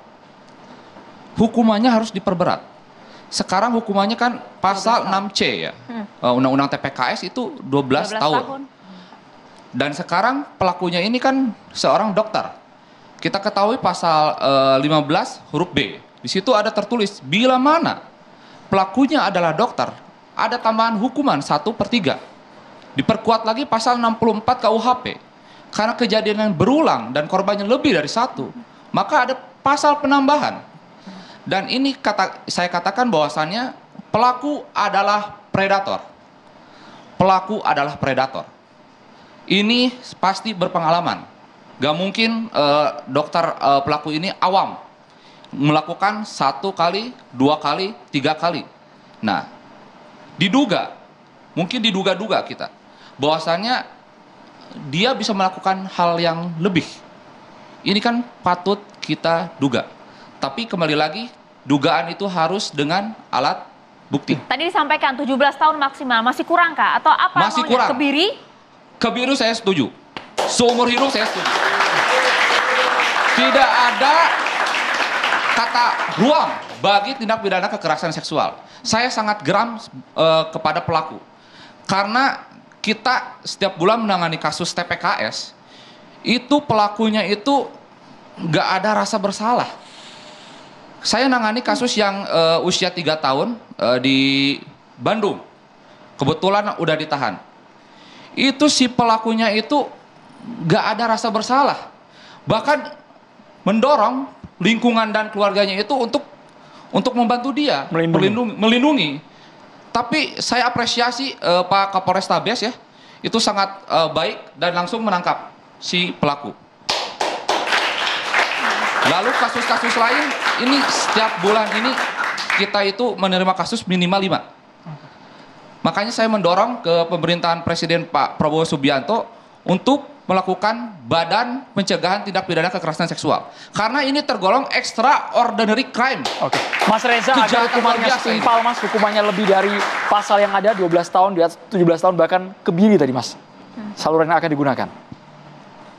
Hukumannya harus diperberat. Sekarang hukumannya kan pasal 6C ya. Undang-undang TPKS itu 12 tahun. Dan sekarang pelakunya ini kan seorang dokter. Kita ketahui pasal 15 huruf B. Di situ ada tertulis bila mana pelakunya adalah dokter, ada tambahan hukuman 1/3. Diperkuat lagi pasal 64 KUHP. Karena kejadian yang berulang dan korbannya lebih dari 1, maka ada pasal penambahan. Dan ini saya katakan bahwasannya pelaku adalah predator. Pelaku adalah predator. Ini pasti berpengalaman. Gak mungkin dokter pelaku ini awam. Melakukan 1 kali, 2 kali, 3 kali. Nah, diduga, mungkin diduga-duga kita, bahwasannya dia bisa melakukan hal yang lebih. Ini kan patut kita duga. Tapi kembali lagi, dugaan itu harus dengan alat bukti. Tadi disampaikan 17 tahun maksimal, masih kurang kah? Atau apa Masih maunya? kurang. Kebiri? Kebiri saya setuju. Seumur hidup saya setuju. Tidak ada kata ruang bagi tindak pidana kekerasan seksual. Saya sangat geram kepada pelaku. Karena kita setiap bulan menangani kasus TPKS, itu pelakunya itu nggak ada rasa bersalah. Saya nangani kasus yang usia 3 tahun di Bandung. Kebetulan udah ditahan. Itu si pelakunya itu nggak ada rasa bersalah. Bahkan mendorong lingkungan dan keluarganya itu untuk membantu dia, melindungi. Tapi saya apresiasi Pak Kapolrestabes ya, itu sangat baik dan langsung menangkap si pelaku. Lalu kasus-kasus lain, ini setiap bulan ini kita itu menerima kasus minimal 5. Makanya saya mendorong ke pemerintahan Presiden Pak Prabowo Subianto untuk melakukan Badan Pencegahan Tindak Pidana Kekerasan Seksual. Karena ini tergolong extraordinary crime. Oke. Mas Reza, ada hukumannya setimpal, Mas. Hukumannya lebih dari pasal yang ada, 12 tahun, di atas 17 tahun, bahkan kebiri tadi, Mas. Saluran yang akan digunakan.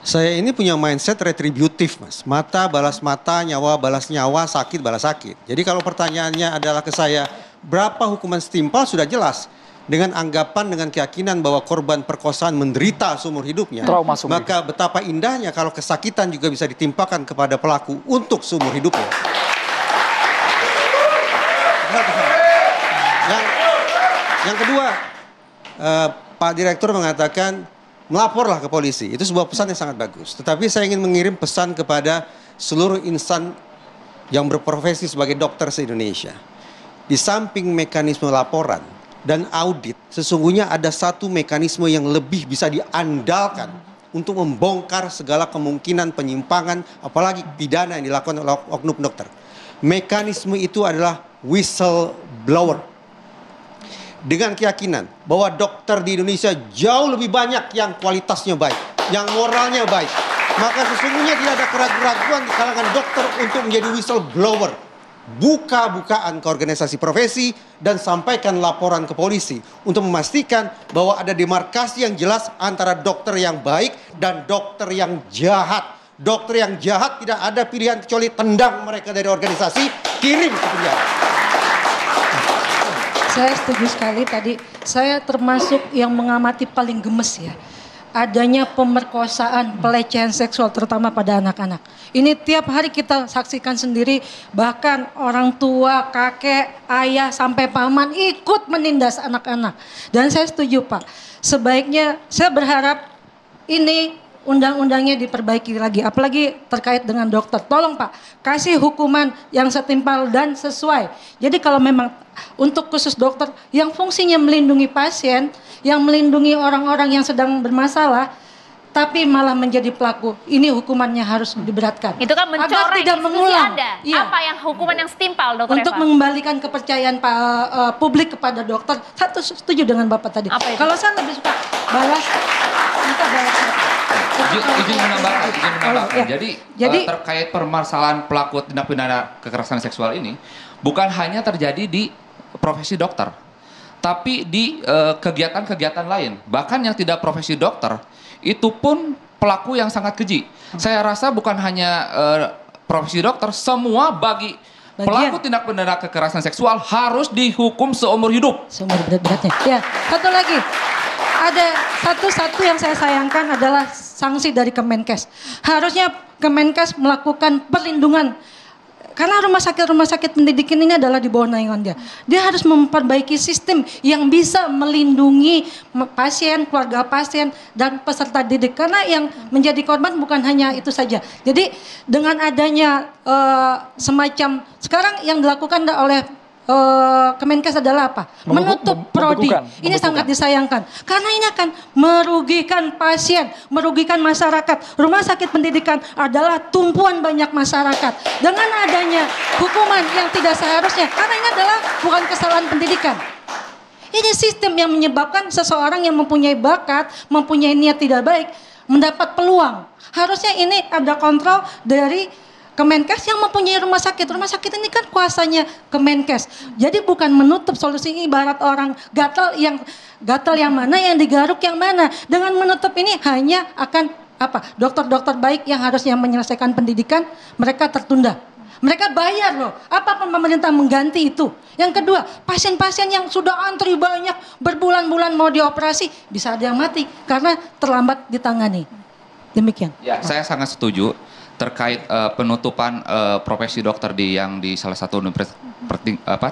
Saya ini punya mindset retributif, Mas. Mata balas mata, nyawa balas nyawa, sakit balas sakit. Jadi kalau pertanyaannya adalah ke saya, berapa hukuman setimpal sudah jelas. Dengan anggapan, dengan keyakinan bahwa korban perkosaan menderita seumur hidupnya. Trauma maka betapa indahnya kalau kesakitan juga bisa ditimpakan kepada pelaku untuk seumur hidupnya. Yang kedua, Pak Direktur mengatakan, melaporlah ke polisi. Itu sebuah pesan yang sangat bagus. Tetapi saya ingin mengirim pesan kepada seluruh insan yang berprofesi sebagai dokter se-Indonesia. Di samping mekanisme laporan dan audit, sesungguhnya ada satu mekanisme yang lebih bisa diandalkan untuk membongkar segala kemungkinan penyimpangan, apalagi pidana yang dilakukan oleh oknum dokter. Mekanisme itu adalah whistleblower. Dengan keyakinan bahwa dokter di Indonesia jauh lebih banyak yang kualitasnya baik, yang moralnya baik. Maka sesungguhnya tidak ada keraguan-keraguan di kalangan dokter untuk menjadi whistleblower. Buka-bukaan ke organisasi profesi dan sampaikan laporan ke polisi untuk memastikan bahwa ada demarkasi yang jelas antara dokter yang baik dan dokter yang jahat. Dokter yang jahat tidak ada pilihan kecuali tendang mereka dari organisasi, kirim ke penjara. Saya setuju sekali tadi. Saya termasuk yang mengamati paling gemes ya. Adanya pemerkosaan, pelecehan seksual terutama pada anak-anak. Ini tiap hari kita saksikan sendiri. Bahkan orang tua, kakek, ayah sampai paman ikut menindas anak-anak. Dan saya setuju Pak. Sebaiknya saya berharap ini undang-undangnya diperbaiki lagi. Apalagi terkait dengan dokter. Tolong Pak, kasih hukuman yang setimpal dan sesuai. Jadi kalau memang untuk khusus dokter yang fungsinya melindungi pasien, yang melindungi orang-orang yang sedang bermasalah, tapi malah menjadi pelaku, ini hukumannya harus diberatkan. Itu kan mencoreng agar tidak institusi mengulang. Anda. Iya. Apa yang hukuman yang setimpal, Dokter Untuk Eva? mengembalikan kepercayaan publik kepada dokter. Saya setuju dengan Bapak tadi. Apa itu? Kalau saya lebih suka balas, minta balas. Izin menambahkan. Ya. Jadi terkait permasalahan pelaku tindak pidana kekerasan seksual ini bukan hanya terjadi di profesi dokter, tapi di kegiatan-kegiatan lain. Bahkan yang tidak profesi dokter, itu pun pelaku yang sangat keji. Saya rasa bukan hanya profesi dokter, semua bagi pelaku tindak pidana kekerasan seksual harus dihukum seumur hidup. Seumur berat-beratnya. Ya, satu lagi. Ada satu yang saya sayangkan adalah sanksi dari Kemenkes. Harusnya Kemenkes melakukan perlindungan karena rumah sakit pendidikan ini adalah di bawah naungan dia. Dia harus memperbaiki sistem yang bisa melindungi pasien, keluarga pasien, dan peserta didik. Karena yang menjadi korban bukan hanya itu saja. Jadi dengan adanya semacam sekarang yang dilakukan oleh Kemenkes adalah apa? Menutup prodi. Ini sangat disayangkan. Karena ini akan merugikan pasien, merugikan masyarakat. Rumah sakit pendidikan adalah tumpuan banyak masyarakat. Dengan adanya hukuman yang tidak seharusnya, karena ini adalah bukan kesalahan pendidikan. Ini sistem yang menyebabkan seseorang yang mempunyai bakat, mempunyai niat tidak baik, mendapat peluang. Harusnya ini ada kontrol dari Kemenkes yang mempunyai rumah sakit. Rumah sakit ini kan kuasanya Kemenkes. Jadi bukan menutup solusi ini, ibarat orang gatal yang mana, yang digaruk yang mana. Dengan menutup ini hanya akan apa? Dokter-dokter baik yang harusnya menyelesaikan pendidikan, mereka tertunda. Mereka bayar loh. Apa pemerintah mengganti itu? Yang kedua, pasien-pasien yang sudah antri banyak berbulan-bulan mau dioperasi, bisa ada yang mati karena terlambat ditangani. Demikian. Ya, saya sangat setuju terkait penutupan profesi dokter di salah satu universitas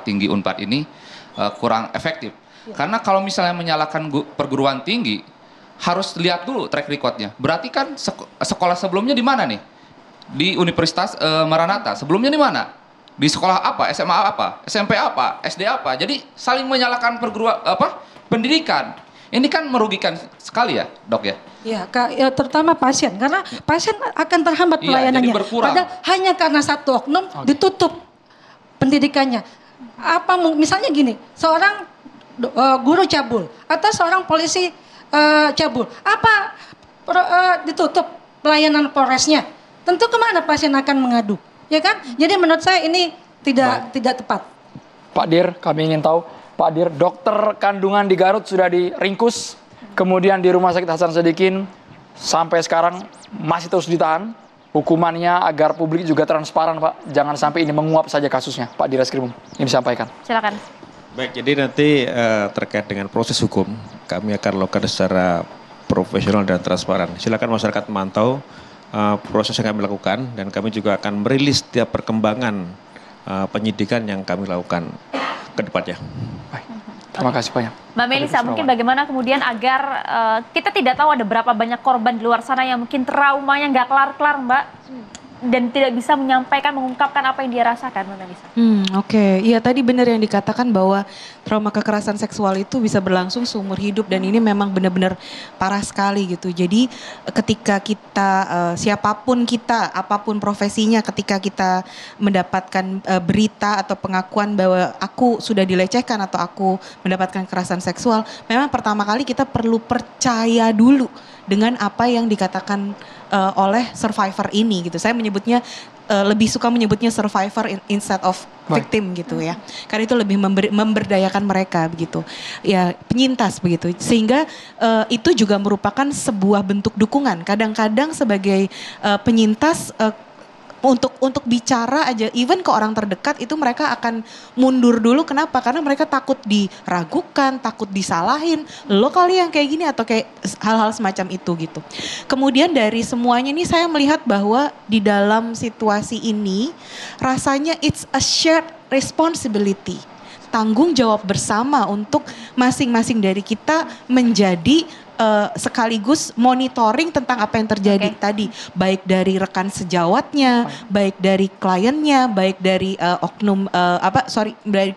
tinggi Unpad ini kurang efektif. Karena kalau misalnya menyalahkan perguruan tinggi, harus lihat dulu track recordnya. Berarti kan sekolah sebelumnya di mana nih? Di Universitas Maranatha. Sebelumnya di mana? Di sekolah apa? SMA apa? SMP apa? SD apa? Jadi saling menyalahkan pendidikan. Ini kan merugikan sekali ya, Dok ya? Ya, terutama pasien, karena pasien akan terhambat pelayanannya. Padahal hanya karena satu oknum ditutup pendidikannya. Misalnya gini, seorang guru cabul atau seorang polisi cabul, ditutup pelayanan Polresnya? Tentu kemana pasien akan mengadu, ya kan? Jadi menurut saya ini tidak tepat. Pak Dir, kami ingin tahu. Pak Dir, dokter kandungan di Garut sudah diringkus, kemudian di Rumah Sakit Hasan Sadikin sampai sekarang masih terus ditahan. Hukumannya agar publik juga transparan, Pak. Jangan sampai ini menguap saja kasusnya, Pak Direskrimum. Ini disampaikan. Silakan. Baik, jadi nanti terkait dengan proses hukum, kami akan lakukan secara profesional dan transparan. Silakan masyarakat memantau proses yang kami lakukan, dan kami juga akan merilis setiap perkembangan penyidikan yang kami lakukan ke depannya. Baik. Terima kasih banyak. Mbak Melisa, mungkin bagaimana kemudian agar kita tidak tahu ada berapa banyak korban di luar sana yang mungkin traumanya nggak kelar-kelar, Mbak, dan tidak bisa mengungkapkan apa yang dia rasakan, Mbak Melisa. Oke. Iya, tadi benar yang dikatakan bahwa trauma kekerasan seksual itu bisa berlangsung seumur hidup, dan ini memang benar-benar parah sekali gitu. Jadi ketika kita, siapapun kita, apapun profesinya, ketika kita mendapatkan berita atau pengakuan bahwa aku sudah dilecehkan atau aku mendapatkan kekerasan seksual, memang pertama kali kita perlu percaya dulu dengan apa yang dikatakan oleh survivor ini gitu. Saya menyebutnya lebih suka menyebutnya survivor instead of victim gitu ya. Karena itu lebih memberdayakan mereka begitu. Ya, penyintas begitu. Sehingga itu juga merupakan sebuah bentuk dukungan. Kadang-kadang sebagai penyintas untuk bicara aja, even ke orang terdekat itu mereka akan mundur dulu. Kenapa? Karena mereka takut diragukan, takut disalahin. Lo kali yang kayak gini, atau kayak hal-hal semacam itu gitu. Kemudian dari semuanya ini saya melihat bahwa di dalam situasi ini rasanya it's a shared responsibility. Tanggung jawab bersama untuk masing-masing dari kita menjadi sekaligus monitoring tentang apa yang terjadi tadi, baik dari rekan sejawatnya, baik dari kliennya, baik dari oknum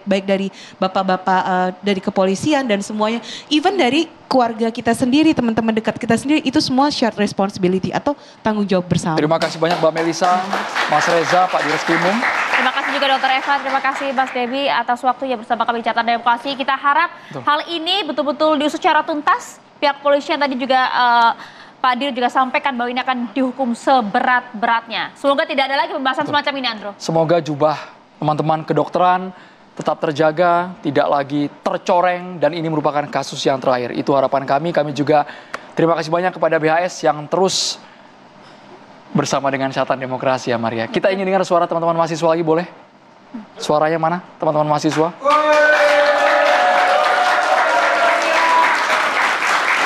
baik dari bapak-bapak dari kepolisian dan semuanya, even dari keluarga kita sendiri, teman-teman dekat kita sendiri, itu semua shared responsibility atau tanggung jawab bersama. Terima kasih banyak Mbak Melisa, Mas Reza, Pak Direskrimum. Terima kasih juga Dr. Eva, terima kasih Mas Devi atas waktunya bersama kami di Catatan Demokrasi. Kita harap hal ini betul-betul diusut secara tuntas. Pihak kepolisian tadi juga Pak Dir juga sampaikan bahwa ini akan dihukum seberat-beratnya. Semoga tidak ada lagi pembahasan semacam ini, Andro. Semoga jubah teman-teman kedokteran tetap terjaga, tidak lagi tercoreng, dan ini merupakan kasus yang terakhir. Itu harapan kami. Kami juga terima kasih banyak kepada BHS yang terus bersama dengan Catatan Demokrasi ya Maria. Kita ingin dengar suara teman-teman mahasiswa lagi, boleh? Suaranya mana teman-teman mahasiswa?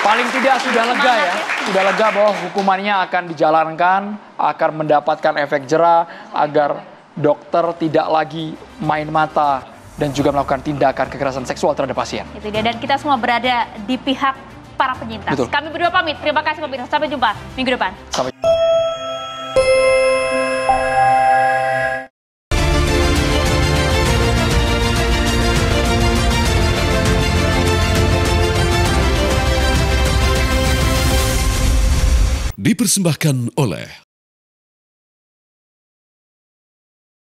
Paling tidak sudah lega ya, sudah lega bahwa hukumannya akan dijalankan, akan mendapatkan efek jera agar dokter tidak lagi main mata dan juga melakukan tindakan kekerasan seksual terhadap pasien. Itu dia, dan kita semua berada di pihak para penyintas. Betul. Kami berdua pamit. Terima kasih pemirsa. Sampai jumpa minggu depan. Sampai dipersembahkan oleh